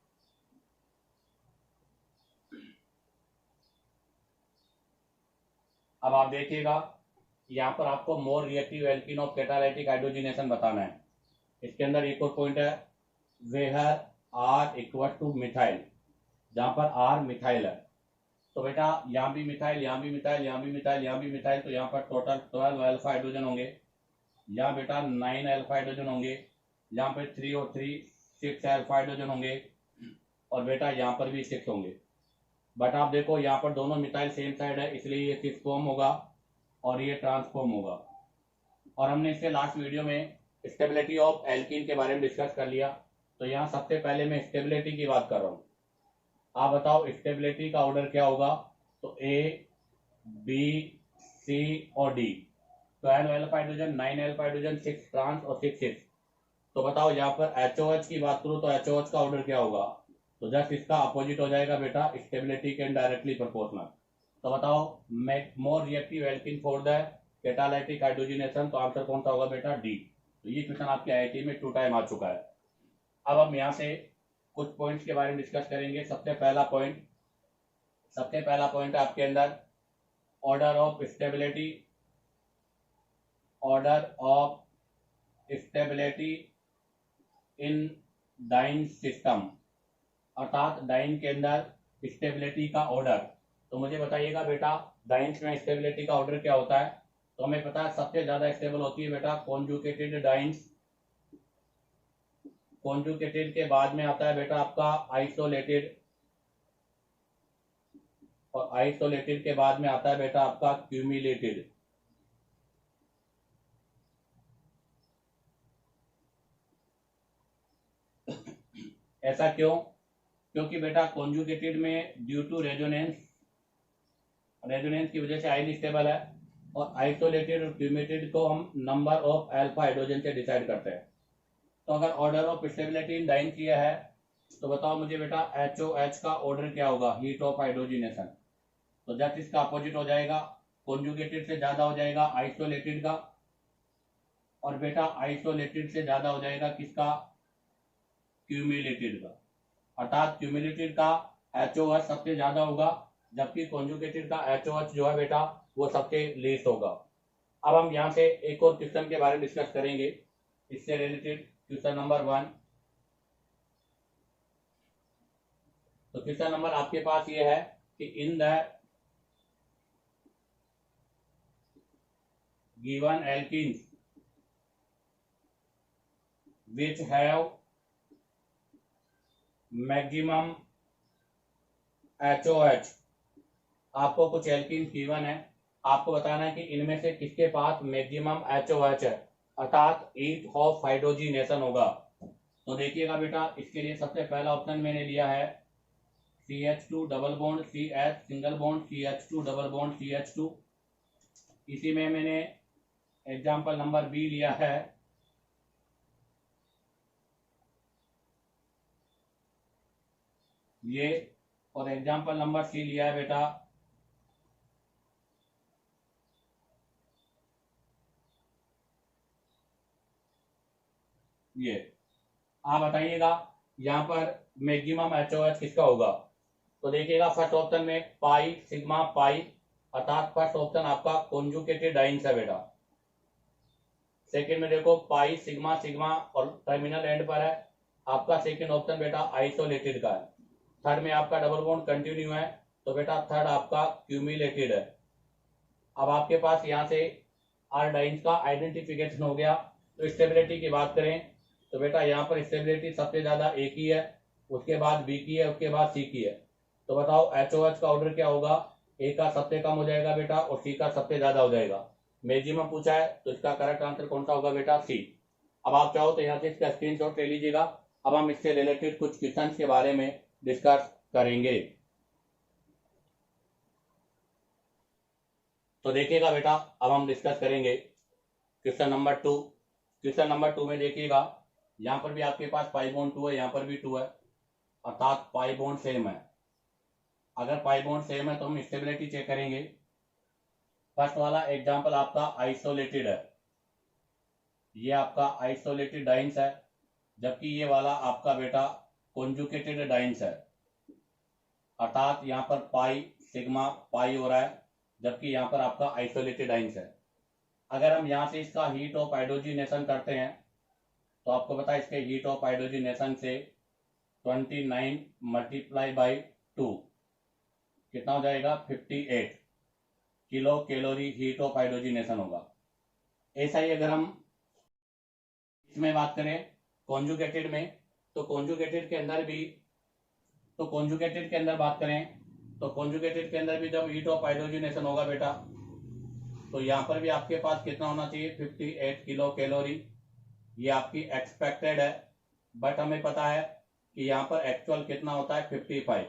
अब आप देखिएगा यहाँ पर आपको more reactive alkene of catalytic hydrogenation बताना है। इसके अंदर एक और पॉइंट है where R equal to methyl, जहां पर आर मिथाइल है। तो बेटा यहाँ भी मिथाइल, यहाँ भी मिथाइल, यहाँ भी मिथाइल, यहाँ भी मिथाइल, तो यहाँ पर टोटल 12 अल्फा हाइड्रोजन होंगे। यहाँ बेटा 9 अल्फा हाइड्रोजन होंगे। यहाँ पे 3 और 3 6 अल्फा हाइड्रोजन होंगे और बेटा यहाँ पर भी 6 होंगे। बट आप देखो यहाँ पर दोनों मिथाइल सेम साइड है, इसलिए ये 6 फॉर्म होगा और ये ट्रांसफॉर्म होगा। और हमने इसके लास्ट वीडियो में स्टेबिलिटी ऑफ एल्कीन के बारे में डिस्कस कर लिया। तो यहाँ सबसे पहले मैं स्टेबिलिटी की बात कर रहा हूँ। आप बताओ स्टेबिलिटी का ऑर्डर क्या होगा। तो ए बी सी और D. 12 alpha hydrogen, 9 alpha hydrogen, 6 trans और 6 6। तो बताओ यहाँ पर HOH की बात करूँ तो HOH का ऑर्डर क्या होगा। तो जस्ट इसका अपोजिट हो जाएगा बेटा, स्टेबिलिटी के डायरेक्टली प्रोपोर्शनल। तो बताओ मोर reactive alkene for the catalytic hydrogenation, तो आंसर कौन सा होगा बेटा, डी। तो ये क्वेश्चन आपके IIT में 2 टाइम आ चुका है। अब हम यहाँ से कुछ पॉइंट्स के बारे में डिस्कस करेंगे। सबसे पहला पॉइंट है आपके अंदर order of stability in diene system, अर्थात डाइन के अंदर स्टेबिलिटी का ऑर्डर। तो मुझे बताइएगा बेटा डाइन्स में स्टेबिलिटी का ऑर्डर क्या होता है। तो हमें पता है सबसे ज्यादा स्टेबल होती है बेटा कॉन्जुगेटेड डाइन्स। कॉन्जुगेटेड के बाद में आता है बेटा आपका आइसोलेटेड, और आइसोलेटेड के बाद में आता है बेटा आपका क्यूमुलेटेड। ऐसा क्यों? क्योंकि बेटा कॉन्जुगेटेड में ड्यू टू रेजोनेंस की वजह से हाईली स्टेबल है, और आइसोलेटेड और क्यूमुलेटेड को हम नंबर ऑफ अल्फा हाइड्रोजन से डिसाइड करते हैं। तो अगर order of stability in diene किया है तो बताओ मुझे बेटा HOH का ऑर्डर क्या होगा, हीट ऑफ हाइड्रोजिनेशन। तो जस्ट इसका अपोजिट हो जाएगा, कॉन्जुगेटेड से ज्यादा हो जाएगा आइसोलेटेड का, और बेटा आइसोलेटेड से ज्यादा हो जाएगा किसका, क्यूमुलेटेड का। अर्थात क्यूमुलेटेड का HOH सबसे ज्यादा होगा, जबकि कॉन्जुगेटेड का HOH जो है बेटा वो सबसे लेस होगा। अब हम यहाँ से एक और क्वेश्चन के बारे में डिस्कस करेंगे इससे रिलेटेड, क्वेश्चन नंबर 1। तो क्वेश्चन नंबर आपके पास ये है कि in the given alkenes which have maximum HOH, आपको कुछ एल्कीन्स गिवन है, आपको बताना है कि इनमें से किसके पास मैक्सिमम HOH है, अर्थात हीट ऑफ हाइड्रोजिनेशन होगा। तो देखिएगा बेटा इसके लिए सबसे पहला ऑप्शन मैंने लिया है CH2 double bond CH single bond CH2 double bond CH2। इसी में मैंने एग्जाम्पल नंबर बी लिया है ये, और एग्जाम्पल नंबर सी लिया है बेटा ये। आप बताइएगा यहाँ पर मैक्सिमम HOH किसका होगा। तो देखिएगा फर्स्ट ऑप्शन में पाई सिग्मा पाई, अर्थात फर्स्ट ऑप्शन आपका कॉन्जुगेटेड डाइन्स है बेटा। सेकंड में देखो पाई सिग्मा सिग्मा और टर्मिनल एंड पर है, आपका सेकंड ऑप्शन बेटा आइसोलेटेड का है। थर्ड में आपका डबल बॉन्ड कंटिन्यू है, तो बेटा थर्ड आपका क्यूमुलेटेड है। अब आपके पास यहाँ से डाइंस का आइडेंटिफिकेशन हो गया। तो स्टेबिलिटी की बात करें तो बेटा यहाँ पर स्टेबिलिटी सबसे ज्यादा ए की है, उसके बाद बी की है, उसके बाद सी की है। तो बताओ एचओएच का ऑर्डर क्या होगा? ए का सबसे कम हो जाएगा बेटा और सी का सबसे ज्यादा हो जाएगा। मैक्सिमम पूछा है तो इसका करेक्ट आंसर कौन सा होगा बेटा? सी। अब आप चाहो तो यहाँ से इसका स्क्रीनशॉट ले लीजिएगा। अब हम इससे रिलेटेड कुछ क्वेश्चन के बारे में डिस्कस करेंगे। तो देखिएगा बेटा, अब हम डिस्कस करेंगे क्वेश्चन नंबर 2। क्वेश्चन नंबर 2 में देखिएगा, यहाँ पर भी आपके पास पाई बॉन्ड 2 है, यहाँ पर भी 2 है, अर्थात पाई बॉन्ड सेम है। अगर पाई बॉन्ड सेम है तो हम स्टेबिलिटी चेक करेंगे। फर्स्ट वाला एग्जांपल आपका आइसोलेटेड है, ये आपका आइसोलेटेड डाइंस है, जबकि ये वाला आपका बेटा कॉन्जुगेटेड डाइंस है, अर्थात यहाँ पर पाई सिग्मा पाई हो रहा है, जबकि यहाँ पर आपका आइसोलेटेड डाइंस है। अगर हम यहाँ से इसका हीट ऑफ हाइड्रोजिनेशन करते हैं तो आपको पता है इसके हीट ऑफ हाइड्रोजिनेशन से 29 मल्टीप्लाई बाई 2 कितना हो जाएगा? 58 kilo calorie heat of hydrogenation होगा। ऐसा ही अगर हम इसमें बात करें कॉन्जुगेटेड में, तो कॉन्जुगेटेड के अंदर बात करें तो कॉन्जुगेटेड के अंदर भी जब हीट ऑफ हाइड्रोजिनेशन होगा बेटा, तो यहाँ पर भी आपके पास कितना होना चाहिए? 58 किलो कैलोरी। ये आपकी एक्सपेक्टेड है, बट हमें पता है कि यहाँ पर एक्चुअल कितना होता है? 55।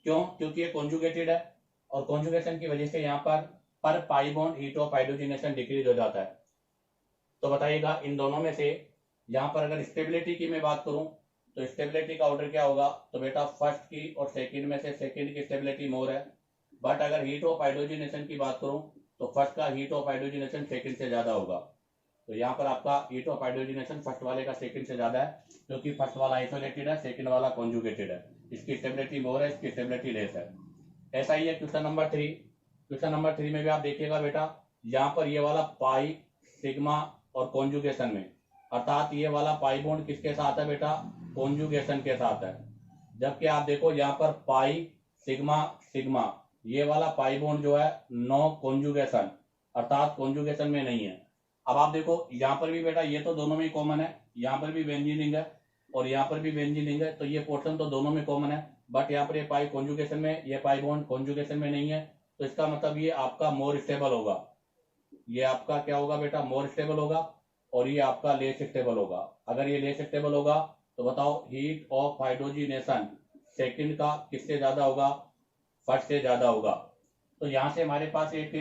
क्यों? क्योंकि ये कॉन्जुगेटेड है और कॉन्जुगेशन की वजह से यहाँ पर pi bond heat of hydrogenation decrease हो जाता है। तो बताइएगा इन दोनों में से यहाँ पर अगर स्टेबिलिटी की मैं बात करूं तो स्टेबिलिटी का ऑर्डर क्या होगा? तो बेटा फर्स्ट की और सेकंड में से सेकंड की स्टेबिलिटी मोर है। बट अगर हीट ऑफ हाइड्रोजिनेशन की बात करूं तो फर्स्ट का हीट ऑफ हाइड्रोजिनेशन सेकंड से ज्यादा होगा। तो यहाँ पर आपका हीट ऑफ हाइड्रोजिनेशन फर्स्ट वाले का सेकंड से ज्यादा है, क्योंकि फर्स्ट वाला आइसोलेटेड है, सेकंड वाला कॉन्जुगेटेड है। इसकी स्टेबिलिटी मोर है, इसकी स्टेबिलिटी लेस है। ऐसा ही है क्वेश्चन नंबर 3। क्वेश्चन नंबर 3 में भी आप देखिएगा बेटा, यहाँ पर ये वाला पाई सिग्मा और कॉन्जुगेशन में, अर्थात ये वाला पाई बॉन्ड किसके साथ है बेटा? कॉन्जुगेशन के साथ है। जबकि आप देखो यहाँ पर पाई सिग्मा सिग्मा, ये वाला पाई बॉन्ड जो है नो कॉन्जुगेशन, अर्थात कॉन्जुगेशन में नहीं है। अब आप देखो यहाँ पर भी बेटा ये तो दोनों में कॉमन है, यहाँ पर भी बेंजीन रिंग है और यहाँ पर भी बेंजीन रिंग है, तो ये पोर्शन तो दोनों में कॉमन है। बट यहाँ पर ये पाई कॉन्जुगेशन में, ये पाई बॉन्ड कॉन्जुगेशन में नहीं है, तो इसका मतलब ये आपका मोर स्टेबल होगा। ये आपका क्या होगा बेटा? मोर स्टेबल होगा। और ये आपका लेस स्टेबल होगा। अगर ये लेस स्टेबल होगा तो बताओ हीट ऑफ हाइड्रोजिनेशन सेकंड का किससे ज्यादा होगा? फर्स्ट से ज्यादा होगा। तो यहां से हमारे पास एक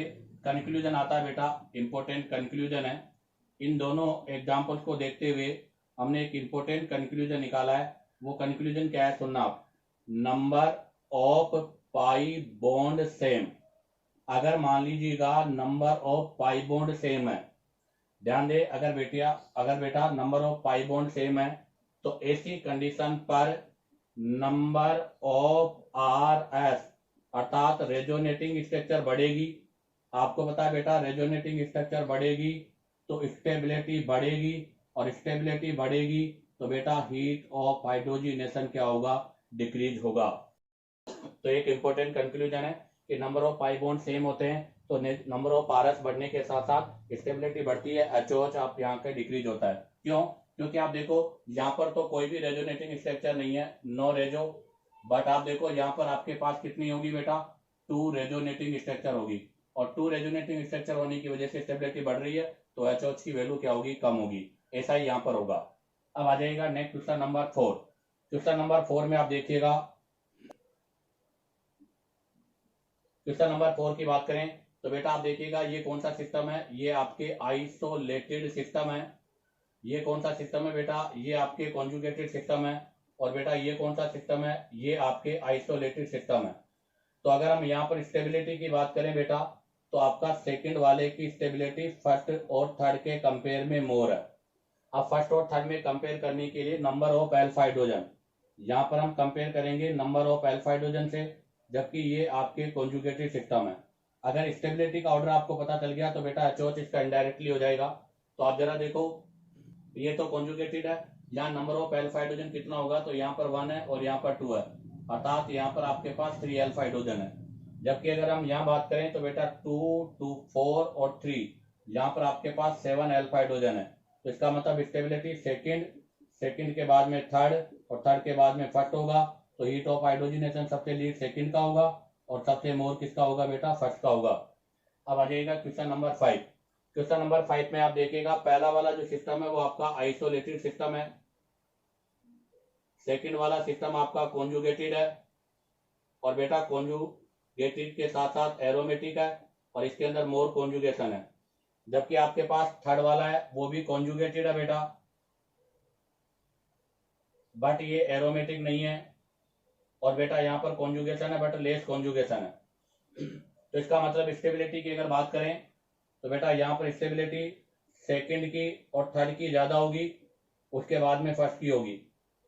कंक्लूजन आता है बेटा, इंपॉर्टेंट कंक्लूजन है। इन दोनों एग्जांपल्स को देखते हुए हमने एक इंपॉर्टेंट कंक्लूजन निकाला है। वो कंक्लूजन क्या है? सुनना आप, number of pi bond same. अगर मान लीजिएगा number of pi bond same है, ध्यान दे, अगर बेटा number of pi bond same है तो ऐसी कंडीशन पर नंबर ऑफ आर एस अर्थात रेजोनेटिंग स्ट्रक्चर बढ़ेगी। आपको पता है बेटा रेजोनेटिंग स्ट्रक्चर बढ़ेगी तो स्टेबिलिटी बढ़ेगी, और स्टेबिलिटी बढ़ेगी तो बेटा हीट ऑफ हाइड्रोजिनेशन क्या होगा? डिक्रीज होगा। तो एक इंपॉर्टेंट कंक्लूजन है कि number of pi bond same होते हैं तो नंबर ऑफ आरएस बढ़ने के साथ साथ स्टेबिलिटी बढ़ती है, एचओएच आप यहाँ का डिक्रीज होता है। क्यों? क्योंकि आप देखो यहाँ पर तो कोई भी रेजोनेटिंग स्ट्रक्चर नहीं है, नो रेजो। बट आप देखो यहाँ पर आपके पास कितनी होगी बेटा? 2 रेजोनेटिंग स्ट्रक्चर होगी, और 2 रेजोनेटिंग स्ट्रक्चर होने की वजह से स्टेबिलिटी बढ़ रही है, तो एचओएच की वैल्यू क्या होगी? कम होगी। ऐसा ही यहाँ पर होगा। अब आ जाएगा next question number 4। Question number 4 में आप देखिएगा, क्वेश्चन नंबर 4 की बात करें तो बेटा आप देखिएगा ये कौन सा सिस्टम है? ये आपके आइसोलेटेड सिस्टम है। ये कौन सा सिस्टम है बेटा? ये आपके कॉन्जुगेटेड सिस्टम है। और बेटा ये कौन सा सिस्टम है? ये आपके आइसोलेटेड सिस्टम है। तो अगर हम यहाँ पर स्टेबिलिटी की बात करें बेटा, तो आपका सेकंड वाले की स्टेबिलिटी फर्स्ट और थर्ड के कंपेयर में मोर है। अब फर्स्ट और थर्ड में कंपेयर करने के लिए नंबर ऑफ अल्फा हाइड्रोजन, यहाँ पर हम कंपेयर करेंगे नंबर ऑफ अल्फा हाइड्रोजन से, जबकि ये आपके कॉन्जुगेटेड सिस्टम है। अगर स्टेबिलिटी का ऑर्डर आपको पता चल गया तो बेटा एचओएच इसका इनडायरेक्टली हो जाएगा। तो आप जरा देखो, ये तो कॉन्जुगेटेड है, यहाँ नंबर ऑफ अल्फा हाइड्रोजन कितना होगा? तो यहाँ पर 1 है और यहाँ पर 2 है, अर्थात यहाँ पर आपके पास 3 अल्फा हाइड्रोजन है। जबकि अगर हम यहाँ बात करें तो बेटा 2, 2, 4 और 3, यहाँ पर आपके पास 7 अल्फा हाइड्रोजन है, तो इसका मतलब स्टेबिलिटी सेकंड के बाद में थर्ड और थर्ड के बाद में फर्स्ट होगा। तो हीट ऑफ हाइड्रोजनेशन सबसे लीड सेकंड का होगा और सबसे मोर किसका होगा बेटा, फर्स्ट का होगा। अब आ जाएगा क्वेश्चन नंबर 5। क्वेश्चन नंबर 5 में आप देखिएगा पहला वाला जो सिस्टम है वो आपका आइसोलेटेड सिस्टम है, सेकंड वाला सिस्टम आपका कॉन्जुगेटेड है, और बेटा कॉन्जुगेटेड के साथ साथ एरोमेटिक है, और इसके अंदर मोर कॉन्जुगेशन है। जबकि आपके पास थर्ड वाला है वो भी कॉन्जुगेटेड है बेटा, बट ये एरोमेटिक नहीं है, और बेटा यहाँ पर कॉन्जुगेशन है बट लेस कॉन्जुगेशन है। तो इसका मतलब स्टेबिलिटी की अगर बात करें तो बेटा यहाँ पर स्टेबिलिटी सेकंड की और थर्ड की ज्यादा होगी, उसके बाद में फर्स्ट की होगी।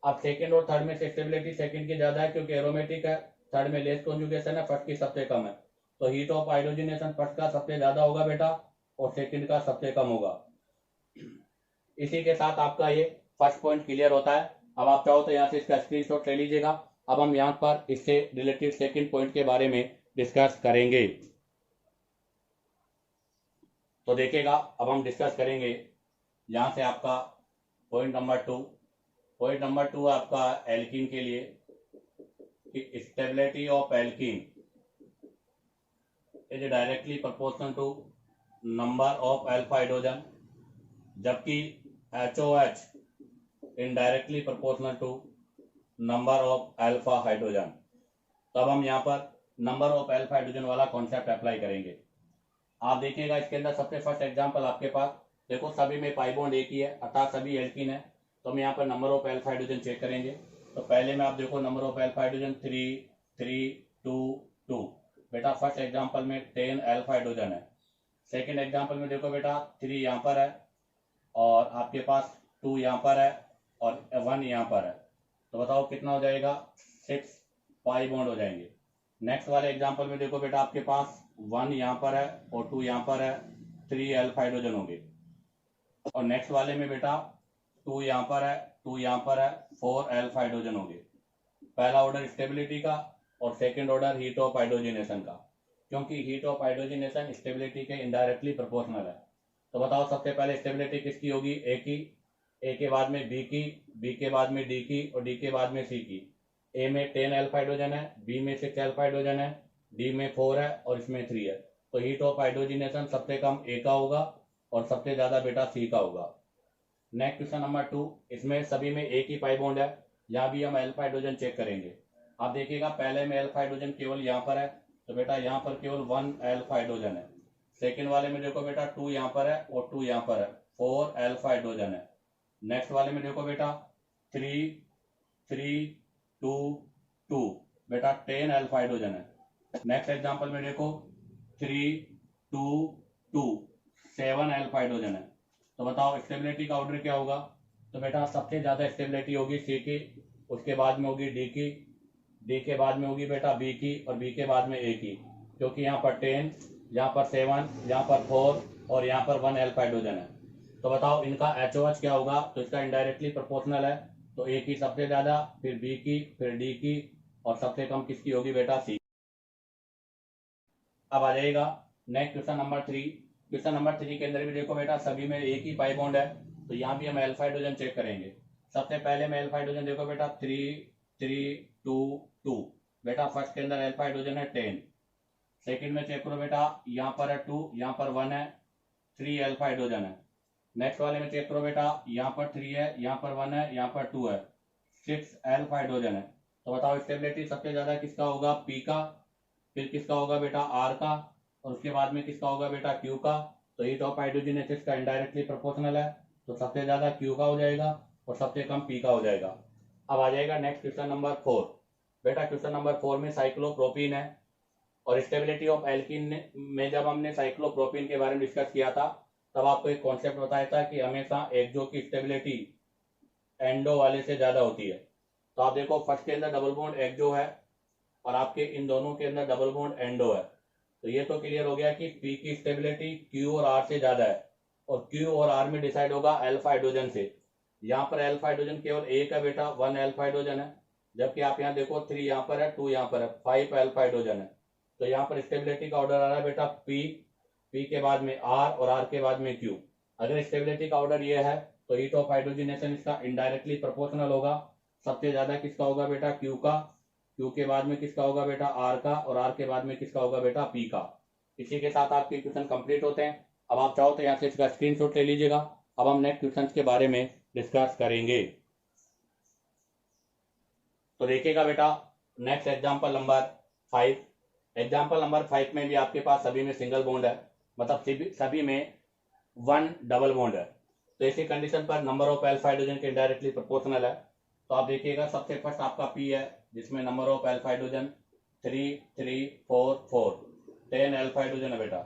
अब सेकंड और थर्ड में से स्टेबिलिटी सेकंड की ज्यादा है क्योंकि एरोमेटिक है, थर्ड में लेस कॉन्जुगेशन है, फर्स्ट की सबसे कम है। तो हीट ऑफ हाइड्रोजनेशन फर्स्ट का सबसे ज्यादा होगा बेटा और सेकंड का सबसे कम होगा। इसी के साथ आपका ये फर्स्ट पॉइंट क्लियर होता है। अब आप चाहो तो यहाँ से इसका स्क्रीनशॉट ले लीजिएगा। अब हम यहाँ पर इससे रिलेटेड सेकंड पॉइंट के बारे में डिस्कस करेंगे। तो देखिएगा अब हम डिस्कस करेंगे यहाँ से आपका पॉइंट नंबर 2। पॉइंट नंबर 2 आपका एल्कीन के लिए कि stability of alkene is directly proportional to number of alpha hydrogen, जबकि HOH indirectly proportional to number of alpha hydrogen. तब हम यहाँ पर नंबर ऑफ अल्फा हाइड्रोजन वाला कॉन्सेप्ट अप्लाई करेंगे। आप देखिएगा इसके अंदर सबसे फर्स्ट एग्जांपल आपके पास देखो, सभी में पाई बॉन्ड एक ही है अर्थात सभी एल्कीन है। तो हम यहाँ पर number of alpha hydrogen check करेंगे। तो पहले में आप देखो नंबर ऑफ अल्फा हाइड्रोजन 3 3 2 2। बेटा फर्स्ट एग्जांपल में 10 अल्फा हाइड्रोजन है। सेकंड एग्जांपल में देखो बेटा 3 यहाँ पर है और आपके पास 2 यहाँ पर है और 1 यहाँ पर है। तो बताओ कितना हो जाएगा, 6 पाई बॉन्ड हो जाएंगे। नेक्स्ट वाले एग्जांपल में देखो बेटा आपके पास 1 यहाँ पर है और 2 यहाँ पर है, 3 अल्फा हाइड्रोजन होंगे। और नेक्स्ट वाले में बेटा 2 यहाँ पर है, 2 यहाँ पर है, 4 अल्फा हाइड्रोजन होंगे। पहला ऑर्डर स्टेबिलिटी का और second order heat of hydrogenation का, क्योंकि हीट ऑफ हाइड्रोजनेशन स्टेबिलिटी के इनडायरेक्टली प्रोपोर्शनल है। तो बताओ सबसे पहले स्टेबिलिटी किसकी होगी, ए की, ए के बाद में बी की, बी के बाद में डी की और डी के बाद में सी की। ए में 10 अल्फा हाइड्रोजन है, बी में 6 अल्फा हाइड्रोजन है, डी में 4 है और इसमें 3 है। तो हीट ऑफ हाइड्रोजनेशन सबसे कम ए का होगा और सबसे ज्यादा बेटा सी का होगा। नेक्स्ट क्वेश्चन नंबर 2, इसमें सभी में एक ही पाई बॉन्ड है, यहाँ भी हम अल्फा हाइड्रोजन चेक करेंगे। आप देखिएगा पहले में अल्फा हाइड्रोजन केवल यहाँ पर है, तो बेटा यहाँ पर केवल 1 अल्फा हाइड्रोजन है। सेकेंड वाले में देखो बेटा 2 यहाँ पर है और 2 यहाँ पर है, 4 अल्फा हाइड्रोजन है। नेक्स्ट वाले में देखो बेटा 3 3 2 2, बेटा 10 अल्फा हाइड्रोजन है। नेक्स्ट एग्जांपल में देखो 3 2 2, 7 अल्फा हाइड्रोजन है। तो बताओ स्टेबिलिटी का ऑर्डर क्या होगा। तो बेटा सबसे ज्यादा स्टेबिलिटी होगी सी की, उसके बाद में होगी डी की, डी के बाद में होगी बेटा बी की और बी के बाद में ए की, क्योंकि यहाँ पर 10, यहाँ पर 7, यहाँ पर 4 और यहाँ पर 1 अल्फा हाइड्रोजन है। तो बताओ इनका HOH क्या होगा। तो इसका इनडायरेक्टली प्रोपोर्शनल है, तो ए की सबसे ज्यादा, फिर बी की, फिर डी की और सबसे कम किसकी होगी बेटा, सी। अब आ जाएगा next question number 3। Question number 3 के अंदर भी देखो बेटा सभी में एक ही पाई बॉन्ड है, तो यहाँ भी हम अल्फा हाइड्रोजन चेक करेंगे। सबसे पहले में अल्फा हाइड्रोजन देखो बेटा 3 3 2 2, बेटा फर्स्ट के अंदर अल्फा हाइड्रोजन है 10। सेकंड में चेक करो बेटा यहाँ पर है 2, यहाँ पर 1 है, 3 अल्फा हाइड्रोजन है। नेक्स्ट वाले में चेक करो बेटा यहाँ पर 3 है, यहाँ पर 1 है, यहाँ पर 2 है, 6 अल्फा हाइड्रोजन है। तो बताओ स्टेबिलिटी सबसे ज्यादा किसका होगा, पी का, फिर किसका होगा बेटा आर का और उसके बाद में किसका होगा बेटा क्यू का। तो हीट ऑफ हाइड्रोजनेसिस का इनडायरेक्टली प्रोपोर्शनल है, तो सबसे ज्यादा क्यू का हो जाएगा और सबसे कम पी का हो जाएगा। अब आ जाएगा नेक्स्ट क्वेश्चन नंबर 4। बेटा क्वेश्चन नंबर 4 में साइक्लोप्रोपीन है, और स्टेबिलिटी ऑफ एल्कीन में जब हमने साइक्लोप्रोपीन के बारे में डिस्कस किया था तब आपको एक कॉन्सेप्ट बताया था कि हमेशा एक्सो की स्टेबिलिटी एंडो वाले से ज्यादा होती है। तो आप देखो फर्स्ट के अंदर डबल बॉन्ड एक्सो है और आपके इन दोनों के अंदर डबल बॉन्ड एंडो है। तो ये तो क्लियर हो गया कि पी की स्टेबिलिटी क्यू और आर से ज्यादा है, और क्यू और आर में डिसाइड होगा अल्फा हाइड्रोजन से। यहाँ पर अल्फा हाइड्रोजन केवल एक है बेटा, 1 अल्फा हाइड्रोजन है, जबकि आप यहाँ देखो 3 यहाँ पर है, 2 यहाँ पर है, 5 अल्फा हाइड्रोजन है। तो यहाँ पर स्टेबिलिटी का ऑर्डर आ रहा है बेटा पी, P के बाद में R और R के बाद में Q। अगर स्टेबिलिटी का ऑर्डर ये है तो हीट ऑफ हाइड्रोजनेशन इसका इनडायरेक्टली प्रोपोर्शनल होगा। सबसे ज्यादा किसका होगा बेटा? Q का। Q के बाद में किसका होगा बेटा? R का। और R के बाद में किसका होगा बेटा? P का। इसी के साथ आपके क्वेश्चन कंप्लीट होते हैं। अब आप चाहो तो यहाँ से इसका स्क्रीनशॉट ले लीजिएगा। अब हम नेक्स्ट क्वेश्चन के बारे में डिस्कस करेंगे। तो देखिएगा बेटा, next example number 5। Example number 5 में भी आपके पास सभी में सिंगल बॉन्ड है, मतलब सभी में 1 डबल बॉन्ड है। तो ऐसी कंडीशन पर नंबर ऑफ अल्फा हाइड्रोजन के डायरेक्टली प्रोपोर्शनल है। तो आप देखिएगा, सबसे फर्स्ट आपका P है जिसमें number of alpha hydrogen 3 3 4 4 10 alpha hydrogen है बेटा।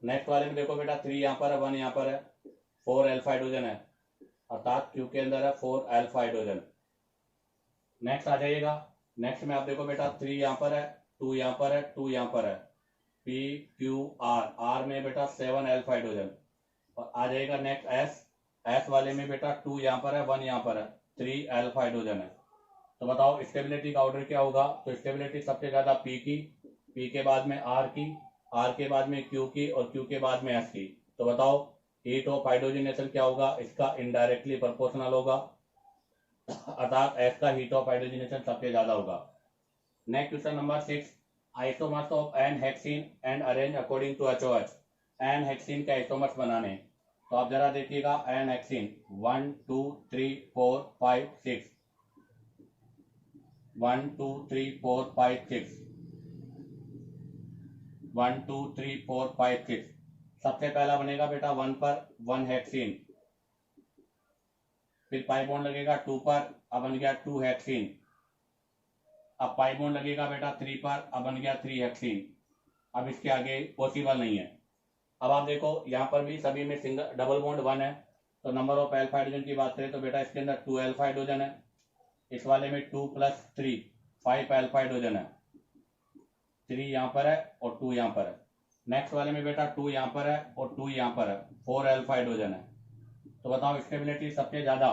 नेक्स्ट वाले में देखो बेटा, 3 यहाँ पर है, 1 यहाँ पर है, 4 अल्फा हाइड्रोजन है, अर्थात Q के अंदर है 4 अल्फा हाइड्रोजन। नेक्स्ट आ जाइएगा, नेक्स्ट में आप देखो बेटा 3 यहाँ पर है, 2 यहाँ पर है, 2 यहाँ पर है, P Q R, R में बेटा 7 अल्फा हाइड्रोजन। और आ जाएगा नेक्स्ट S वाले में बेटा 2 यहाँ पर है, 1 यहाँ पर है, 3 अल्फा हाइड्रोजन है। तो बताओ स्टेबिलिटी का ऑर्डर क्या होगा? तो स्टेबिलिटी सबसे ज्यादा P की, P के बाद में R की, R के बाद में Q की और Q के बाद में S की। तो बताओ हीट ऑफ हाइड्रोजनेशन क्या होगा? इसका इनडायरेक्टली प्रोपोर्शनल होगा, अर्थात S का हीट ऑफ हाइड्रोजनेशन सबसे ज्यादा होगा। Next question number 6, isomers of N hexene and arrange according to HOH। N hexene के आइसोमर्स बनाने, तो आप जरा देखिएगा, एन हेक्सीन 1 2 3 4 5 6, 1 2 3 4 5 6, 1 2 3 4 5 6। सबसे पहला बनेगा बेटा 1 पर 1 हेक्सीन, फिर पाई बॉन्ड लगेगा 2 पर, अब बन गया 2 हेक्सीन। अब पाई बॉन्ड लगेगा बेटा 3 पर, अब बन गया 3 हेक्सीन। अब इसके आगे पॉसिबल नहीं है। अब आप देखो यहाँ पर भी सभी में सिंगल डबल बॉन्ड 1 है। तो नंबर ऑफ अल्फा हाइड्रोजन की बात करें तो बेटा इसके अंदर 2 अल्फा हाइड्रोजन है, इस वाले में 2 + 3 5 अल्फा हाइड्रोजन है, 3 यहाँ पर है और 2 यहाँ पर है। नेक्स्ट वाले में बेटा 2 यहाँ पर है और 2 यहाँ पर है, 4 अल्फा हाइड्रोजन है। तो बताओ स्टेबिलिटी सबसे ज्यादा,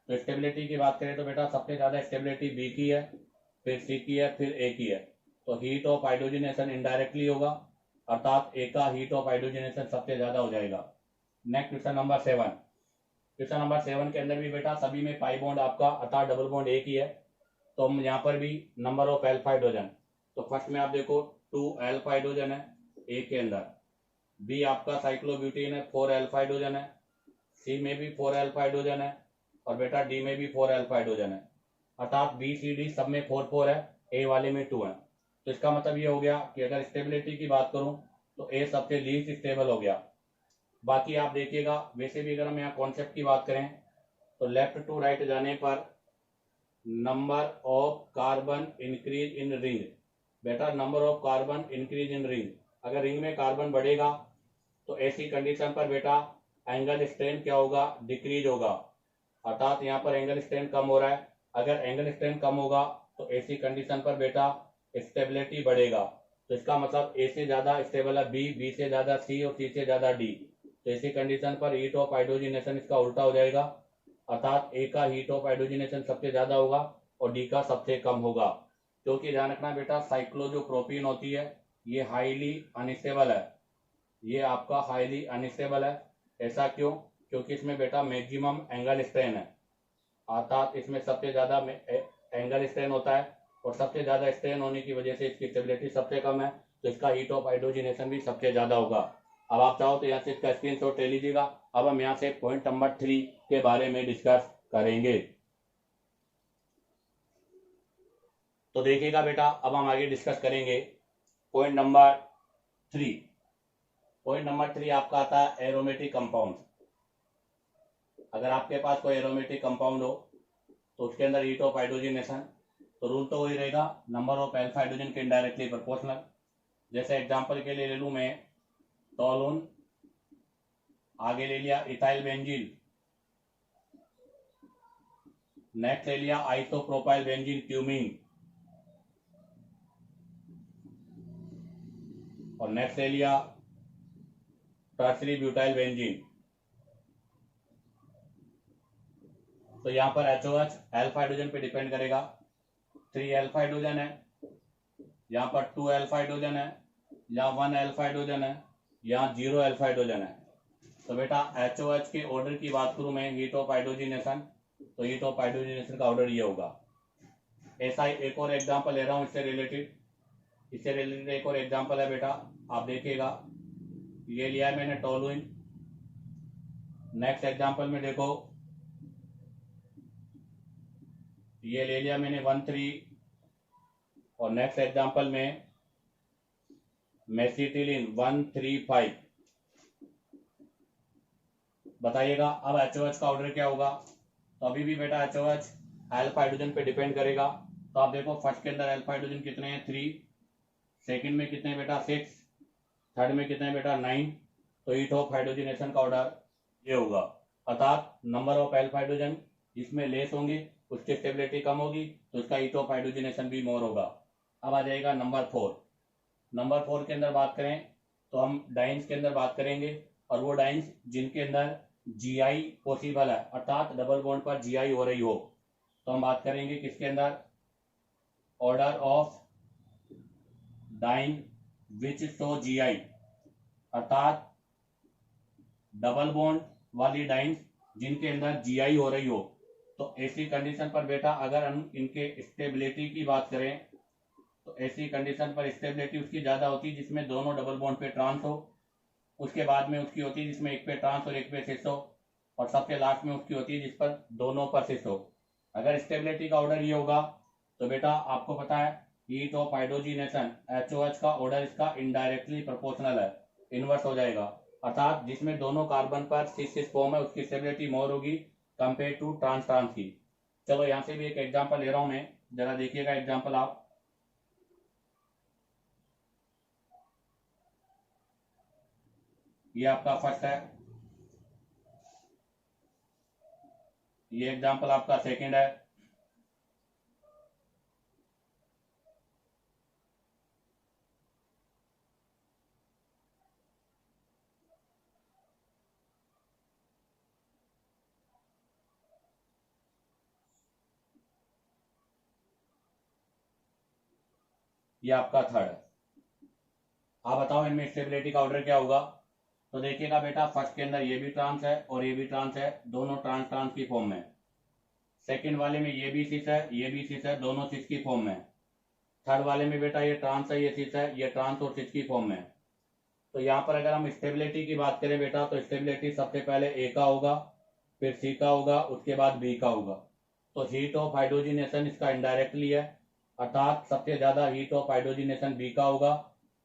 तो स्टेबिलिटी की बात करें तो बेटा सबसे ज्यादा स्टेबिलिटी B की है, फिर C की है, फिर A की है। तो हीट ऑफ हाइड्रोजनेशन इनडायरेक्टली होगा, अर्थात A का हीट ऑफ हाइड्रोजनेशन सबसे ज्यादा हो जाएगा। Next question number 7। Question number 7 के अंदर भी बेटा सभी में पाई बॉन्ड आपका, अर्थात डबल बॉन्ड एक ही है। तो हम यहाँ पर भी नंबर ऑफ अल्फा हाइड्रोजन, तो फर्स्ट में आप देखो 2 अल्फा हाइड्रोजन है A के अंदर, B आपका साइक्लोब्यूटेन है 4 अल्फा हाइड्रोजन है, C में भी 4 अल्फा हाइड्रोजन है और बेटा D में भी 4 अल्फा हाइड्रोजन है, अर्थात B C D सब में 4 4 है, A वाले में 2 है। तो इसका मतलब ये हो गया कि अगर स्टेबिलिटी की बात करूं तो A सबसे लीस्ट स्टेबल हो गया। बाकी आप देखिएगा, वैसे भी अगर हम यहाँ कॉन्सेप्ट की बात करें तो लेफ्ट टू राइट जाने पर number of carbon increase in ring, बेटा number of carbon increase in ring, अगर रिंग में कार्बन बढ़ेगा तो ऐसी कंडीशन पर बेटा एंगल स्ट्रेन क्या होगा? डिक्रीज होगा, अर्थात यहाँ पर एंगल स्ट्रेन कम हो रहा है। अगर एंगल स्ट्रेन कम होगा तो ऐसी कंडीशन पर बेटा स्टेबिलिटी बढ़ेगा। तो इसका मतलब A से ज्यादा स्टेबल है B, B से ज्यादा C और C से ज्यादा D। तो ऐसी कंडीशन पर हीट ऑफ हाइड्रोजनेशन इसका उल्टा हो जाएगा, अर्थात A का हीट ऑफ हाइड्रोजनेशन सबसे ज्यादा होगा और D का सबसे कम होगा। क्योंकि ध्यान रखना बेटा, साइक्लो जो प्रोपीन होती है ये हाईली अनस्टेबल है, ये आपका हाईली अनस्टेबल है। ऐसा क्यों? क्योंकि इसमें बेटा मैक्सिमम एंगल स्ट्रेन है, अर्थात इसमें सबसे ज्यादा एंगल स्ट्रेन होता है और सबसे ज्यादा स्ट्रेन होने की वजह से इसकी स्टेबिलिटी सबसे कम है, तो इसका हीट ऑफ हाइड्रोजनेशन भी सबसे ज्यादा होगा। अब आप चाहो तो यहाँ से इसका स्क्रीनशॉट ले लीजिएगा। अब हम यहाँ से पॉइंट नंबर 3 के बारे में डिस्कस करेंगे। तो देखिएगा बेटा, अब हम आगे डिस्कस करेंगे पॉइंट नंबर 3। पॉइंट नंबर 3 आपका आता है एरोमेटिक कंपाउंड। अगर आपके पास कोई एरोमेटिक कंपाउंड हो तो उसके अंदर हीट ऑफ हाइड्रोजनेशन, तो रूल तो वही रहेगा, नंबर ऑफ अल्फा हाइड्रोजन के इनडायरेक्टली प्रोपोर्शनल। जैसे एग्जांपल के लिए ले लूं मैं टोलून, आगे ले लिया इथाइल बेंजीन, नेक्स्ट ले लिया आइसोप्रोपाइल बेंजीन क्यूमीन, और नेक्स्ट ले लिया टर्सरी ब्यूटाइल बेंजीन। तो यहाँ पर HOH अल्फा हाइड्रोजन पे डिपेंड करेगा, 3 अल्फा हाइड्रोजन है, यहाँ पर 2 अल्फा हाइड्रोजन है, यहाँ 1 अल्फा हाइड्रोजन है, यहाँ 0 अल्फा हाइड्रोजन है। तो बेटा HOH के ऑर्डर की बात करूं मैं, हीट ऑफ हाइड्रोजिनेशन, तो हीट ऑफ हाइड्रोजिनेशन का ऑर्डर ये होगा। ऐसा ही एक और एग्जांपल ले रहा हूं इससे रिलेटेड एक और एग्जांपल है बेटा, आप देखिएगा। ये लिया है मैंने टोलुइन। नेक्स्ट एग्जांपल में देखो, ये ले लिया मैंने 1,3, और नेक्स्ट एग्जांपल में मेसिटिलिन 1,3,5। बताइएगा अब HOH का ऑर्डर क्या होगा। तो अभी भी बेटा HOH अल्फा हाइड्रोजन पे डिपेंड करेगा। तो आप देखो फर्स्ट के अंदर अल्फा हाइड्रोजन कितने हैं, 3, सेकंड में कितने बेटा 6, थर्ड में कितने बेटा 9। तो हीट ऑफ हाइड्रोजनेशन का ऑर्डर ये होगा, अर्थात नंबर ऑफ अल्फा हाइड्रोजन जिसमें लेस होंगे उसकी स्टेबिलिटी कम होगी, तो उसका हीट ऑफ हाइड्रोजनेशन भी मोर होगा। अब आ जाएगा नंबर 4। नंबर 4 के अंदर बात करें तो हम डाइन्स के अंदर बात करेंगे, और वो डाइन्स जिनके अंदर GI पॉसिबल है, अर्थात डबल बॉन्ड पर GI हो रही हो। तो हम बात करेंगे किसके अंदर, order of diene which show GI, अर्थात डबल बॉन्ड वाली डाइन्स जिनके अंदर GI हो रही हो। तो ऐसी कंडीशन पर बेटा अगर हम इनके स्टेबिलिटी की बात करें, तो ऐसी कंडीशन पर स्टेबिलिटी उसकी ज्यादा होती है जिसमें दोनों डबल बॉन्ड पे ट्रांस हो। उसके बाद में उसकी होती है जिसमें एक पे ट्रांस और एक पे सिस हो, और सबसे लास्ट में उसकी होती है जिस पर दोनों पर सिस हो। अगर स्टेबिलिटी का ऑर्डर ये होगा तो बेटा आपको पता है हीट ऑफ हाइड्रोजिनेशन HOH का ऑर्डर इसका इनडायरेक्टली प्रोपोर्शनल है, इनवर्स हो जाएगा, अर्थात जिसमें दोनों कार्बन पर सिस फॉर्म है उसकी स्टेबिलिटी मोर होगी कंपेयर टू ट्रांस की। चलो यहाँ से भी एक एग्जाम्पल ले रहा हूं मैं, जरा देखिएगा एग्जाम्पल आप। ये आपका फर्स्ट है, ये एग्जाम्पल आपका सेकंड है, ये आपका थर्ड है। आप बताओ इनमें स्टेबिलिटी का ऑर्डर क्या होगा। तो देखिएगा बेटा फर्स्ट के अंदर ये भी ट्रांस है और ये भी ट्रांस है, दोनों ट्रांस की फॉर्म में। सेकंड वाले में ये भी सिस है, ये भी सिस है, दोनों सिस की फॉर्म में। थर्ड वाले में बेटा ये ट्रांस है, ये सिस है, ये ट्रांस और सिस की फॉर्म में। तो यहाँ पर अगर हम स्टेबिलिटी की बात करें बेटा, तो स्टेबिलिटी सबसे पहले A का होगा, फिर C का होगा, उसके बाद B का होगा। तो हीट ऑफ हाइड्रोजिनेशन इसका इनडायरेक्टली है, अर्थात सबसे ज्यादा हीट ऑफ हाइड्रोजिनेशन B का होगा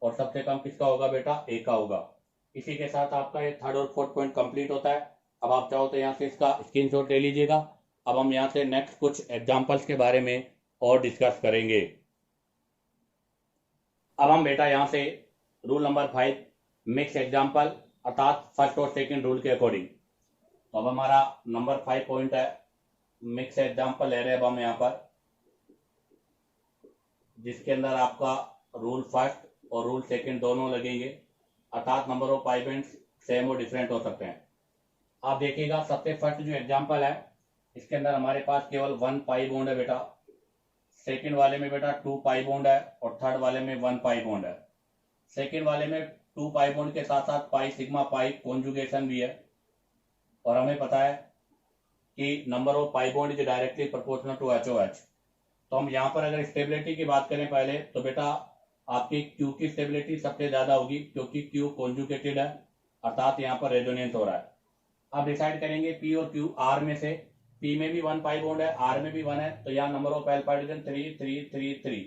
और सबसे कम किसका होगा बेटा A का होगा। इसी के साथ आपका ये थर्ड और फोर्थ पॉइंट कंप्लीट होता है। अब आप चाहो तो यहाँ से इसका स्क्रीनशॉट ले लीजिएगा। अब हम यहाँ से नेक्स्ट कुछ एग्जाम्पल्स के बारे में और डिस्कस करेंगे। अब हम बेटा यहाँ से रूल नंबर 5 मिक्स एग्जाम्पल, अर्थात फर्स्ट और सेकंड रूल के अकॉर्डिंग। तो अब हमारा नंबर 5 पॉइंट है मिक्स एग्जाम्पल ले रहे हैं अब हम यहाँ पर, जिसके अंदर आपका रूल फर्स्ट और रूल सेकंड दोनों लगेंगे, अर्थात number of pi bonds same और डिफरेंट हो सकते हैं। आप देखिएगा सबसे फर्स्ट जो एग्जांपल है इसके अंदर हमारे पास केवल 1 पाई बॉन्ड है बेटा, सेकंड वाले में बेटा 2 पाई बॉन्ड है और थर्ड वाले में 1 पाई बॉन्ड है। सेकंड वाले में 2 पाई बॉन्ड के साथ साथ पाई सिग्मा पाई कॉन्जुगेशन भी है, और हमें पता है कि number of pi bond is directly proportional to HOH। तो हम यहाँ पर अगर स्टेबिलिटी की बात करें पहले, तो बेटा आपकी Q की स्टेबिलिटी सबसे ज्यादा होगी क्योंकि Q कॉन्जुगेटेड है, अर्थात यहाँ पर रेजोनेंस हो रहा है। अब डिसाइड करेंगे P और Q, R में से P में भी 1 पाई बॉन्ड है, R में भी 1 है, तो यहाँ number of alpha hydrogen 3 3 3 3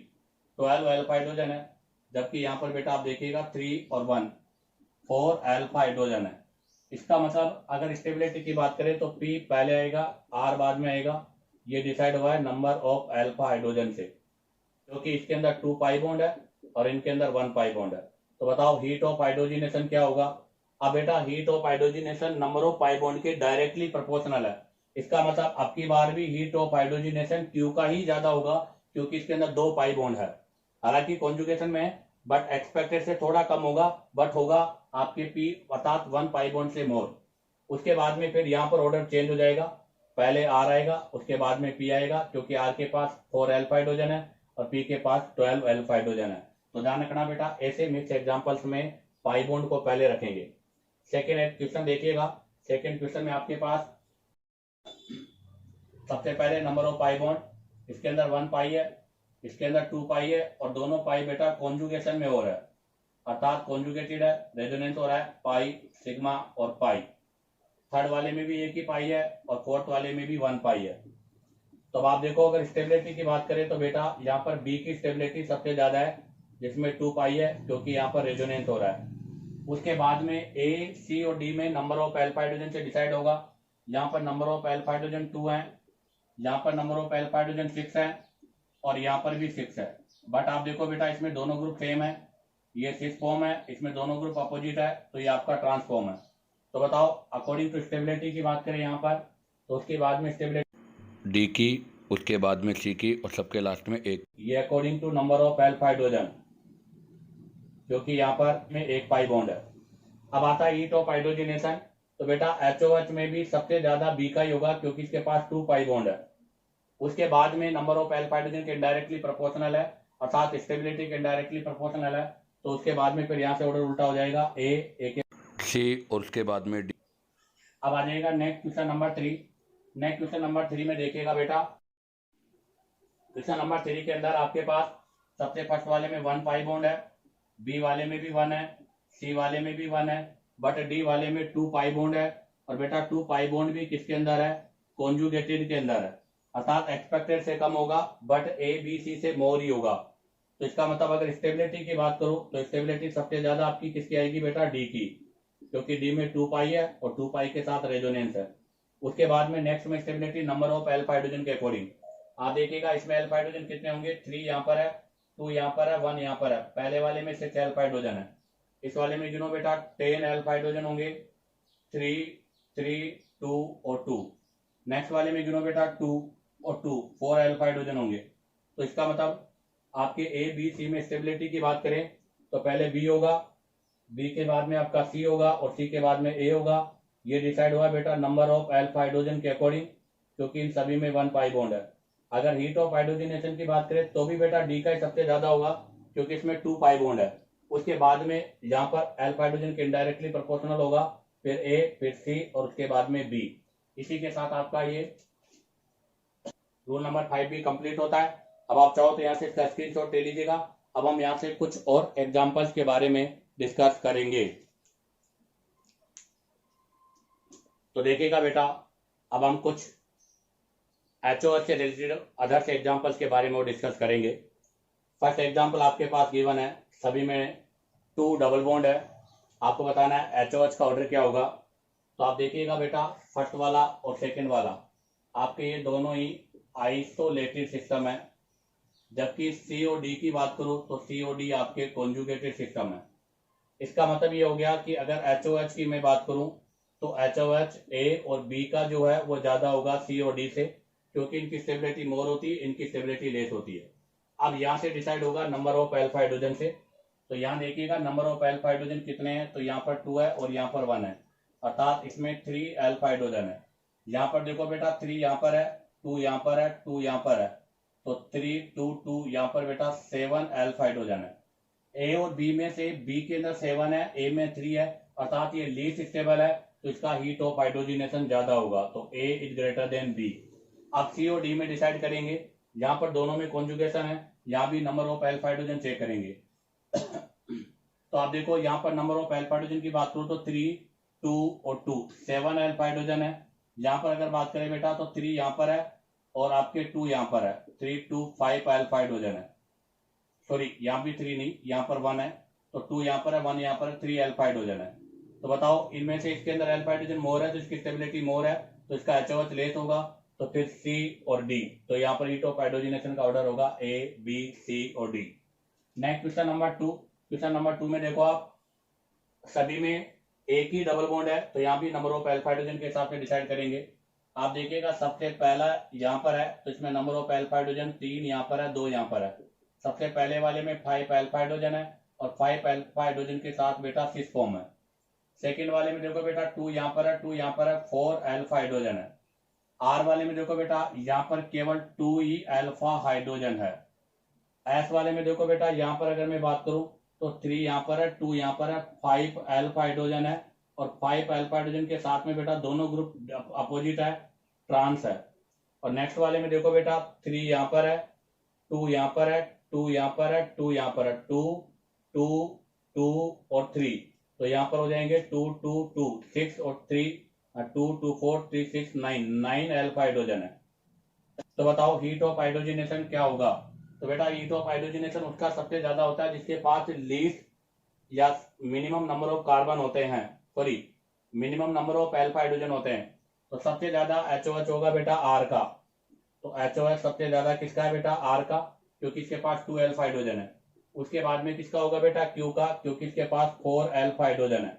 12 alpha hydrogen है, जबकि यहाँ पर बेटा आप देखिएगा 3 और 1 4 अल्फा हाइड्रोजन है। इसका मतलब अगर स्टेबिलिटी की बात करें तो P पहले आएगा, R बाद में आएगा। ये डिसाइड हुआ है नंबर ऑफ अल्फा हाइड्रोजन से, क्योंकि इसके अंदर 2 पाई बॉन्ड है और इनके अंदर 1 पाई बॉन्ड है। तो बताओ हीट ऑफ हाइड्रोजिनेशन क्या होगा। अब बेटा heat of hydrogenation number of pi bond के डायरेक्टली प्रोपोर्शनल है। इसका मतलब अब की बार भी हीट ऑफ हाइड्रोजिनेशन Q का ही ज्यादा होगा क्योंकि इसके अंदर 2 पाई बॉन्ड है, हालांकि कॉन्जुगेशन में बट एक्सपेक्टेड से थोड़ा कम होगा, बट होगा आपके P अर्थात 1 पाई बॉन्ड से मोर। उसके बाद में फिर यहाँ पर ऑर्डर चेंज हो जाएगा, पहले R आएगा उसके बाद में P आएगा, क्योंकि R के पास 4 अल्फा हाइड्रोजन है और P के पास 12 अल्फा हाइड्रोजन है। तो ध्यान रखना बेटा, ऐसे मिक्स एग्जांपल्स में पाई बॉन्ड को पहले रखेंगे। सेकेंड क्वेश्चन देखिएगा। सेकेंड क्वेश्चन में आपके पास सबसे पहले नंबर ऑफ पाई बॉन्ड, इसके अंदर 1 पाई है, इसके अंदर 2 पाई है, और दोनों पाई बेटा कॉन्जुगेशन में हो रहा है, अर्थात कॉन्जुगेटेड है, रेजोनेंस हो रहा है, पाई, सिग्मा और पाई। थर्ड वाले में भी एक ही पाई है और फोर्थ वाले में भी 1 पाई है। तो अब आप देखो, अगर स्टेबिलिटी की बात करें तो बेटा यहाँ पर बी की स्टेबिलिटी सबसे ज्यादा है, जिसमें 2 पाई है, क्योंकि यहाँ पर रेजोनेंस हो रहा है। उसके बाद में ए, सी और डी में नंबर ऑफ एल्फा हाइड्रोजन से डिसाइड होगा। यहाँ पर नंबर ऑफ एल्फा हाइड्रोजन 2 है, यहाँ पर नंबर ऑफ एल्फा हाइड्रोजन 6 है, और यहाँ पर भी 6 है। बट आप देखो बेटा, इसमें दोनों ग्रुप सेम है, ये 6 फॉर्म है, इसमें दोनों ग्रुप अपोजिट है, तो ये आपका ट्रांसफॉर्म है। तो बताओ, अकॉर्डिंग टू स्टेबिलिटी की बात करें यहाँ पर, तो उसके बाद में स्टेबिलिटी डी की, उसके बाद में सी की, और सबके लास्ट में एक। ये according to number of alpha hydrogen, क्योंकि यहाँ पर में एक पाई बॉन्ड है। अब आता है हीट ऑफ हाइड्रोजनेशन। तो बेटा HOH में भी सबसे ज्यादा बी का ही होगा, क्योंकि इसके पास 2 पाई बॉन्ड है। उसके बाद में नंबर ऑफ एल्फा हाइड्रोजन के इनडायरेक्टली प्रोपोर्शनल है, अर्थात स्टेबिलिटी के इनडायरेक्टली प्रोपोर्शनल है। तो उसके बाद में फिर यहाँ से ऑर्डर उल्टा हो जाएगा, ए के सी और उसके बाद में डी। अब आ जाएगा next question number 3। Next question number 3 में देखिएगा बेटा, क्वेश्चन नंबर 3 के अंदर आपके पास सबसे फर्स्ट वाले में 1 पाई बॉन्ड है, बी वाले में भी 1 है, सी वाले में भी 1 है, बट डी वाले में 2 पाई बॉन्ड है। और बेटा 2 पाई बॉन्ड भी किसके अंदर है? कॉन्जुगेटेड के अंदर है, अर्थात एक्सपेक्टेड से कम होगा, बट ए बी सी से मोर ही होगा। तो इसका मतलब अगर स्टेबिलिटी की बात करूं तो स्टेबिलिटी सबसे ज्यादा आपकी किसकी आएगी बेटा? डी की, क्योंकि डी में 2 पाई है और 2 पाई के साथ रेजोनेंस है। उसके बाद में नेक्स्ट में stability number of alpha hydrogen के अकॉर्डिंग। आप देखिएगा इसमें एल्फा हाइड्रोजन कितने होंगे? 3 यहाँ पर है, 2 यहाँ पर है, 1 यहाँ पर है। पहले वाले में 6 एल्फा हाइड्रोजन है, इस वाले में गिनो बेटा 10 एल्फा हाइड्रोजन होंगे, 3 3 2 और 2। नेक्स्ट वाले में गिनो बेटा 2 और 2, 4 एल्फा हाइड्रोजन होंगे। तो इसका मतलब आपके ए बी सी में स्टेबिलिटी की बात करें तो पहले बी होगा, बी के बाद में आपका सी होगा और सी के बाद में ए होगा। ये डिसाइड हुआ बेटा नंबर ऑफ एल्फा हाइड्रोजन के अकॉर्डिंग, क्योंकि इन सभी में 1 पाई बॉन्ड है। अगर हीट ऑफ हाइड्रोजनेशन की बात करें तो भी बेटा डी का ही सबसे ज्यादा होगा, क्योंकि इसमें 2 पाई बॉन्ड है। उसके बाद में यहाँ पर एल्फा हाइड्रोजन के इनडायरेक्टली प्रोपोर्शनल होगा, फिर ए, फिर सी और उसके बाद में बी। इसी के साथ आपका ये रूल नंबर 5 भी कंप्लीट होता है। अब आप चाहो तो यहाँ से इसका स्क्रीनशॉट ले लीजिएगा। अब हम यहाँ से कुछ और एग्जांपल्स के बारे में डिस्कस करेंगे। तो देखिएगा बेटा, अब हम कुछ HOH से रिलेटेड अदर्स एग्जांपल्स के बारे में डिस्कस करेंगे। फर्स्ट एग्जांपल आपके पास गिवन है, सभी में 2 डबल बॉन्ड है। आपको बताना है HOH का ऑर्डर क्या होगा। तो आप देखिएगा बेटा, फर्स्ट वाला और सेकंड वाला आपके ये दोनों ही आइसोलेटेड सिस्टम है, जबकि COD की बात करूं तो COD आपके कॉन्जुगेटेड सिस्टम है। इसका मतलब ये हो गया कि अगर HOH की मैं बात करूं तो HOH A और B का जो है वो ज्यादा होगा COD से, क्योंकि इनकी स्टेबिलिटी मोर होती है, इनकी स्टेबिलिटी लेस होती है। अब यहाँ से डिसाइड होगा नंबर ऑफ एल्फा हाइड्रोजन से। तो यहाँ देखिएगा नंबर ऑफ एल्फा हाइड्रोजन कितने हैं, तो यहाँ पर 2 है और यहाँ पर 1 है, अर्थात इसमें 3 एल्फा हाइड्रोजन है। यहाँ पर देखो बेटा 3 यहाँ पर है, 2 यहाँ पर है, 2 यहाँ पर है, तो 3 2 2 यहाँ पर बेटा 7 एल्फा हाइड्रोजन है। ए और बी में से बी के अंदर 7 है, ए में 3 है, अर्थात ये लीस्ट स्टेबल है, तो इसका हीट ऑफ हाइड्रोजनेशन ज्यादा होगा, तो ए इज ग्रेटर देन बी। अब सी और डी में डिसाइड करेंगे, यहाँ पर दोनों में कॉन्जुगेशन है, यहाँ भी number of alpha hydrogen check करेंगे। तो आप देखो यहाँ पर नंबर ऑफ एल्फा हाइड्रोजन की बात करूँ तो 3 2 और 2 7 एल्फा हाइड्रोजन है। यहाँ पर अगर बात करें बेटा तो 3 यहाँ पर है और आपके 2 यहाँ पर है, 3 2 5 एल्फा हाइड्रोजन है। सॉरी, यहाँ भी 3 नहीं, यहाँ पर 1 है, तो 2 यहाँ पर है, 1 यहाँ पर है, 3 एल्फा हाइड्रोजन है। तो बताओ इनमें से इसके अंदर एल्फा हाइड्रोजन मोर है, तो इसकी स्टेबिलिटी मोर है, तो इसका HOH लेस होगा, तो फिर C और D। तो यहाँ पर हीट ऑफ हाइड्रोजनेशन का ऑर्डर होगा A B C और D। Next question number 2। Question number 2 में देखो आप, सभी में एक ही डबल बॉन्ड है, तो यहाँ भी नंबर ऑफ एल्फा हाइड्रोजन के हिसाब से डिसाइड करेंगे। आप देखिएगा सबसे पहला यहाँ पर है, तो इसमें नंबर ऑफ एल्फा हाइड्रोजन 3 यहाँ पर है, 2 यहाँ पर है। सबसे पहले वाले में 5 एल्फा हाइड्रोजन है और 5 एल्फा हाइड्रोजन के साथ बेटा 6 फॉर्म है। सेकेंड वाले में देखो बेटा 2 यहाँ पर है, 2 यहाँ पर है, 4 एल्फा हाइड्रोजन है। आर वाले में देखो बेटा यहाँ पर केवल 2 ही एल्फा हाइड्रोजन है। एस वाले में देखो बेटा, यहाँ पर अगर मैं बात करूं तो 3 यहाँ पर है, 2 यहाँ पर है, 5 अल्फा हाइड्रोजन है, और 5 अल्फा हाइड्रोजन के साथ में बेटा दोनों ग्रुप अपोजिट है, ट्रांस है। और नेक्स्ट वाले में देखो बेटा, 3 यहाँ पर है, 2 यहाँ पर है, 2 यहाँ पर है, 2 यहाँ पर है, 2 2 2 और 3, तो यहाँ पर हो जाएंगे 2 2 2 6 और 3 2 2 4 3 6 9 अल्फा हाइड्रोजन है। तो बताओ हीट ऑफ हाइड्रोजनेशन क्या होगा? तो बेटा हीट ऑफ हाइड्रोजनेशन उसका सबसे ज्यादा होता है जिसके पास लीस्ट या मिनिमम नंबर ऑफ कार्बन होते हैं, sorry minimum number of alpha hydrogen होते हैं। तो सबसे ज्यादा HOH होगा बेटा आर का। तो HOH सबसे ज्यादा किसका है बेटा? आर का, क्योंकि इसके पास 2 अल्फा हाइड्रोजन है। उसके बाद में किसका होगा बेटा? क्यू का, क्योंकि इसके पास 4 अल्फा हाइड्रोजन है।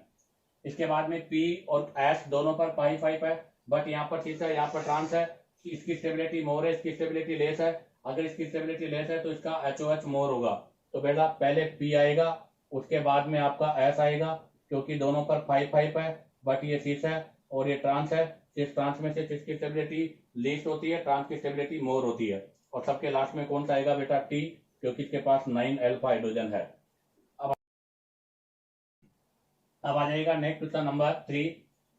इसके बाद में पी और एस दोनों पर पाई 5 है, बट यहाँ पर सिस है, यहाँ पर ट्रांस है। इसकी स्टेबिलिटी मोर है, इसकी स्टेबिलिटी लेस है। अगर इसकी स्टेबिलिटी लेस है तो इसका HOH मोर होगा। तो बेटा पहले पी आएगा, उसके बाद में आपका एस आएगा, क्योंकि दोनों पर 5 है, बट ये सिस है और ये ट्रांस है। सिस ट्रांस में से सिस की स्टेबिलिटी लीस्ट होती है, ट्रांस की स्टेबिलिटी मोर होती है। और सबके लास्ट में कौन सा आएगा बेटा? टी, क्योंकि इसके पास 9 अल्फा हाइड्रोजन है। अब आ जाएगा next question number 3,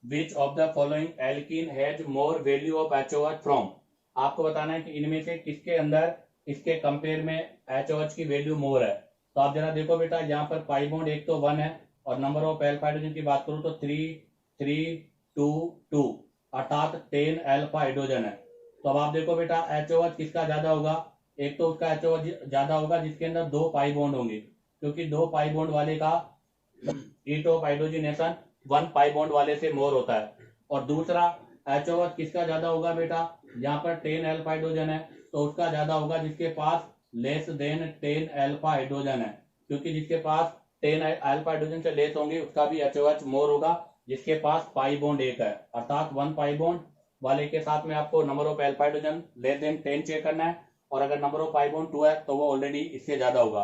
which of the following alkene has more value of HOH from. आपको बताना है कि इनमें से किसके अंदर इसके कंपेयर में HOH की वैल्यू मोर है। तो आप जरा देखो बेटा, यहाँ पर पाई बॉन्ड एक तो 1 है, और नंबर ऑफ अल्फा हाइड्रोजन की बात करूं तो 3 3 2 2 अर्थात 10 अल्फा हाइड्रोजन है। तो अब आप देखो बेटा HOH किसका ज्यादा होगा? एक तो उसका HOH ज्यादा होगा जिसके अंदर 2 पाई बॉन्ड होंगे, क्योंकि 2 पाई बॉन्ड वाले का heat of hydrogenation 1 pi bond वाले से मोर होता है। और दूसरा HOH किसका ज्यादा होगा बेटा? यहाँ पर 10 अल्फा हाइड्रोजन है, तो उसका ज्यादा होगा जिसके पास लेस देन 10 अल्फा हाइड्रोजन है, क्योंकि जिसके पास 10 अल्फा हाइड्रोजन से लेस होंगे उसका भी HOH मोर होगा जिसके पास पाई बॉन्ड 1 है। अर्थात 1 पाई बॉन्ड वाले के साथ में आपको number of alpha hydrogen less than 10 check करना है, और अगर नंबर ऑफ पाई बॉन्ड 2 है तो वो ऑलरेडी इससे ज्यादा होगा।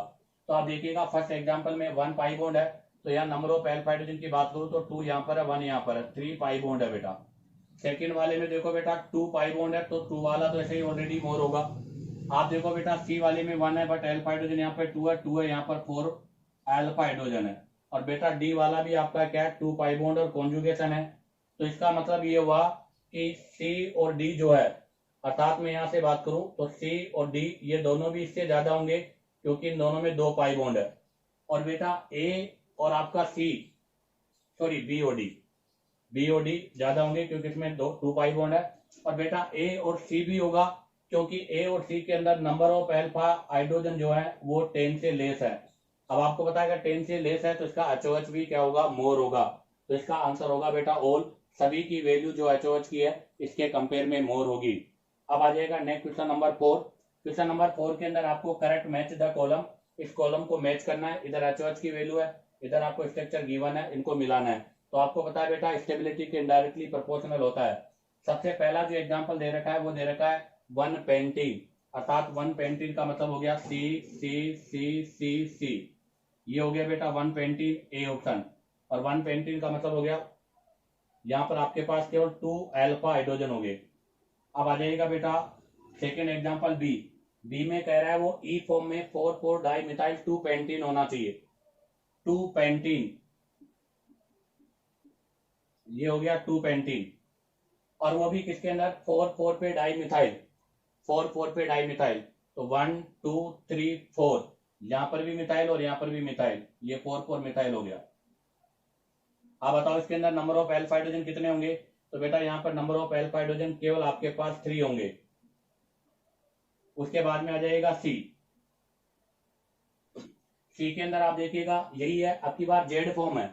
तो आप देखिएगा फर्स्ट एग्जाम्पल में 1 पाई बॉन्ड है, तो यहाँ नंबर ऑफ अल्फा हाइड्रोजन की बात करूं तो 2 यहाँ पर है, 1 यहाँ पर है, 3 पाई बॉन्ड है बेटा। सेकंड वाले में देखो बेटा 2 पाई बॉन्ड है, तो 2 वाला तो ऐसे ही ऑलरेडी मोर होगा। आप देखो बेटा सी वाले में 1 है, बट अल्फा हाइड्रोजन यहाँ पर 2 है, 2 है यहाँ पर 4 अल्फा हाइड्रोजन है। और बेटा डी वाला भी आपका क्या है? 2 पाई बॉन्ड और कॉन्जुगेशन है। तो इसका मतलब ये हुआ कि सी और डी जो है, अर्थात मैं यहाँ से बात करूं तो सी और डी ये दोनों भी इससे ज्यादा होंगे, क्योंकि इन दोनों में 2 पाई बॉन्ड है। और बेटा ए और आपका सी, सॉरी बी और डी ज्यादा होंगे, क्योंकि इसमें 2 पाई बॉन्ड है। और बेटा ए और सी भी होगा, क्योंकि ए और सी के अंदर नंबर ऑफ अल्फा हाइड्रोजन जो है वो 10 से लेस है। अब आपको पता है अगर 10 से लेस है तो इसका HOH भी क्या होगा? मोर होगा। तो इसका आंसर होगा बेटा ऑल, सभी की वैल्यू जो HOH की है इसके कंपेयर में मोर होगी। अब आ जाएगा next question number 4। Question number 4 के अंदर आपको करेक्ट मैच द कॉलम, इस कॉलम को मैच करना है। इधर HOH की वैल्यू है, इधर आपको स्ट्रक्चर गिवन है, इनको मिलाना है। तो आपको पता है बेटा स्टेबिलिटी के इनडायरेक्टली प्रोपोर्शनल होता है। सबसे पहला जो एग्जांपल दे रखा है वो दे रखा है 1 पेंटीन, अर्थात 1 पेंटीन का मतलब हो गया सी सी सी सी सी, ये हो गया बेटा 1 पेंटीन ए ऑप्शन। और 1 पेंटीन का मतलब हो गया यहाँ पर आपके पास केवल 2 अल्फा हाइड्रोजन हो गए। अब आ जाएगा बेटा सेकेंड एग्जाम्पल बी में कह रहा है वो ई फॉर्म में 4,4 डाई मिथाइल 2 पेंटीन होना चाहिए, 2 पेंटीन, ये हो गया 2 पेंटीन। और वो भी किसके अंदर? 4,4 पे डाई मिथाइल, 4,4 पे डाई मिथाइल। तो 1 2 3 4, यहां पर भी मिथाइल और यहां पर भी मिथाइल, ये 4,4 मिथाइल हो गया। अब बताओ इसके अंदर नंबर ऑफ अल्फा हाइड्रोजन कितने होंगे? तो बेटा यहाँ पर नंबर ऑफ अल्फा हाइड्रोजन केवल आपके पास 3 होंगे। उसके बाद में आ जाएगा सी के अंदर आप देखिएगा यही है, आपकी बार जेड फॉर्म है,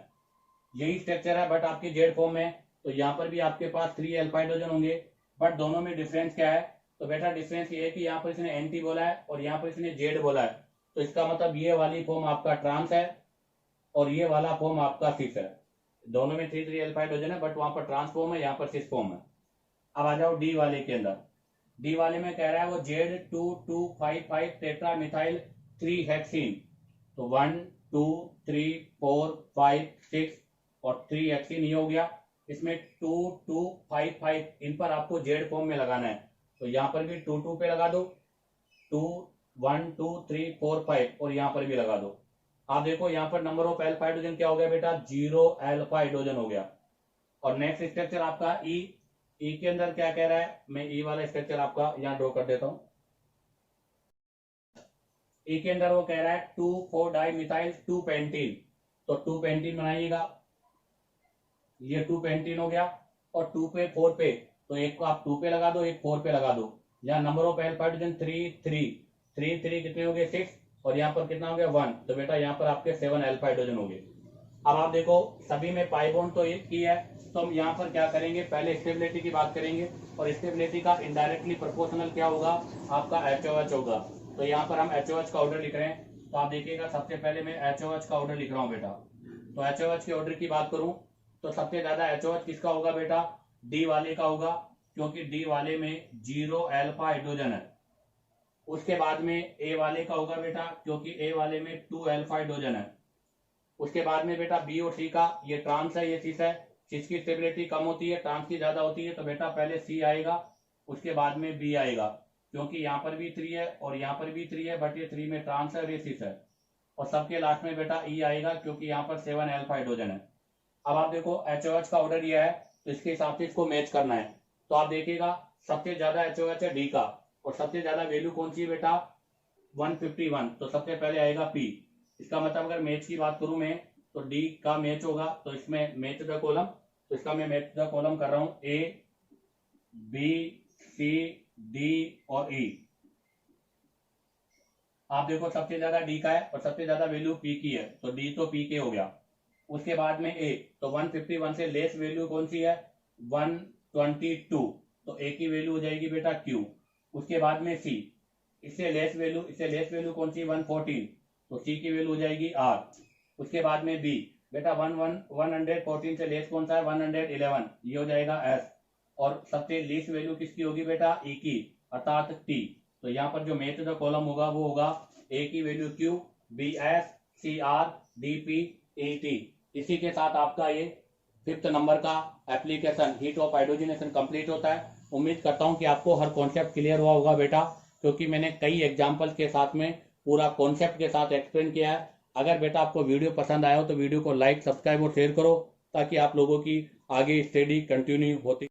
यही स्ट्रक्चर है, बट आपकी जेड फॉर्म है। तो यहाँ पर भी आपके पास 3 अल्फा हाइड्रोजन होंगे, बट दोनों में डिफरेंस क्या है? तो बेटा डिफरेंस ये है कि यहाँ पर इसने एंटी बोला है और यहाँ पर इसने जेड बोला है। तो इसका मतलब ये वाली फॉर्म आपका ट्रांस है और ये वाला फॉर्म आपका सिस है। दोनों में 3 अल्फा हाइड्रोजन है, बट वहां पर ट्रांस फॉर्म है, यहाँ पर सिस फॉर्म है। अब आ जाओ डी वाले के अंदर। डी वाले में कह रहा है वो Z2,2,5,5 टेट्रा मिथाइल 3 हेक्सीन। तो 1 2 3 4 5 6 और 3 हेक्सीन ये हो गया। इसमें 2 2 5 5 इन पर आपको जेड फॉर्म में लगाना है। तो यहाँ पर भी 2 2 पे लगा दो, 2 1 2 3 4 5 और यहाँ पर भी लगा दो। आप देखो यहाँ पर नंबर ऑफ अल्फा हाइड्रोजन क्या हो गया बेटा, 0 अल्फा हाइड्रोजन हो गया। और नेक्स्ट स्ट्रक्चर आपका ई के अंदर क्या कह रहा है, मैं ई वाला स्ट्रक्चर आपका यहाँ ड्रॉ कर देता हूं। ई के अंदर वो कह रहा है 2,4-डाई-मिथाइल 2 पेंटीन, तो 2 पेंटीन बनाइएगा, ये 2 पेंटीन हो गया। और 2 पे 4 पे, तो एक को आप 2 पे लगा दो, एक 4 पे लगा दो। यहाँ नंबर ऑफ अल्फा हाइड्रोजन 3 कितने हो गए 6, और यहाँ पर कितना हो गया 1, तो बेटा यहाँ पर आपके 7 अल्फा हाइड्रोजन हो गए। अब आप देखो सभी में पाई बॉन्ड तो एक ही है, तो हम यहाँ पर क्या करेंगे, पहले स्टेबिलिटी की बात करेंगे, और स्टेबिलिटी का इनडायरेक्टली प्रोपोर्शनल क्या होगा, आपका HOH होगा। तो यहाँ पर हम HOH का ऑर्डर लिख रहे हैं, तो आप देखिएगा सबसे पहले मैं HOH का ऑर्डर लिख रहा हूँ बेटा। तो HOH के ऑर्डर की बात करूं तो सबसे ज्यादा HOH किसका होगा बेटा, डी वाले का होगा, क्योंकि डी वाले में 0 अल्फा हाइड्रोजन है। उसके बाद में ए वाले का होगा बेटा, क्योंकि ए वाले में 2 अल्फा हाइड्रोजन है। उसके बाद में बेटा बी और सी का, ये ट्रांस है, ये सिस है, सिस की स्टेबिलिटी कम होती है, ट्रांस की ज्यादा होती है, तो बेटा पहले सी आएगा, उसके बाद में बी आएगा, क्योंकि यहाँ पर भी 3 है और यहाँ पर भी 3 है, बट ये 3 में ट्रांस है और ये सिस है। और सबके लास्ट में बेटा ई आएगा, क्योंकि यहाँ पर 7 अल्फा हाइड्रोजन है। अब आप देखो HOH का ऑर्डर ये है, तो इसके हिसाब से इसको मैच करना है। तो आप देखिएगा सबसे ज्यादा HOH है डी का, और सबसे ज्यादा वैल्यू कौन सी है बेटा, 151, तो सबसे पहले आएगा पी। इसका मतलब अगर मैच की बात करूं मैं, तो डी का मैच होगा, तो इसमें मैच द कॉलम, तो इसका मैं मैच द कॉलम कर रहा हूं, ए बी सी डी और ई। आप देखो सबसे ज्यादा डी का है और सबसे ज्यादा वैल्यू पी की है, तो डी तो पी के हो गया। उसके बाद में ए, तो 151 से लेस वैल्यू कौन सी है, 122, तो ए की वैल्यू हो जाएगी बेटा क्यू। उसके बाद में सी, इससे लेस वैल्यू कौन सी, 114, तो सी की वैल्यू हो जाएगी आर। उसके बाद में बी, बेटा 114 से लेस कौन सा है, 111, ये हो जाएगा एस। और सबसे लीस्ट वैल्यू किसकी होगी बेटा, ई की, अर्थात टी। तो यहाँ पर जो मैच द कॉलम होगा वो होगा ए की value Q, B S, C R, D P, A T. इसी के साथ आपका ये 5th नंबर का application heat of hydrogenation complete होता है। उम्मीद करता हूं कि आपको हर कॉन्सेप्ट क्लियर हुआ होगा बेटा, क्योंकि मैंने कई एग्जाम्पल्स के साथ में पूरा कॉन्सेप्ट के साथ एक्सप्लेन किया है। अगर बेटा आपको वीडियो पसंद आया हो तो वीडियो को लाइक, सब्सक्राइब और शेयर करो, ताकि आप लोगों की आगे स्टडी कंटिन्यू होती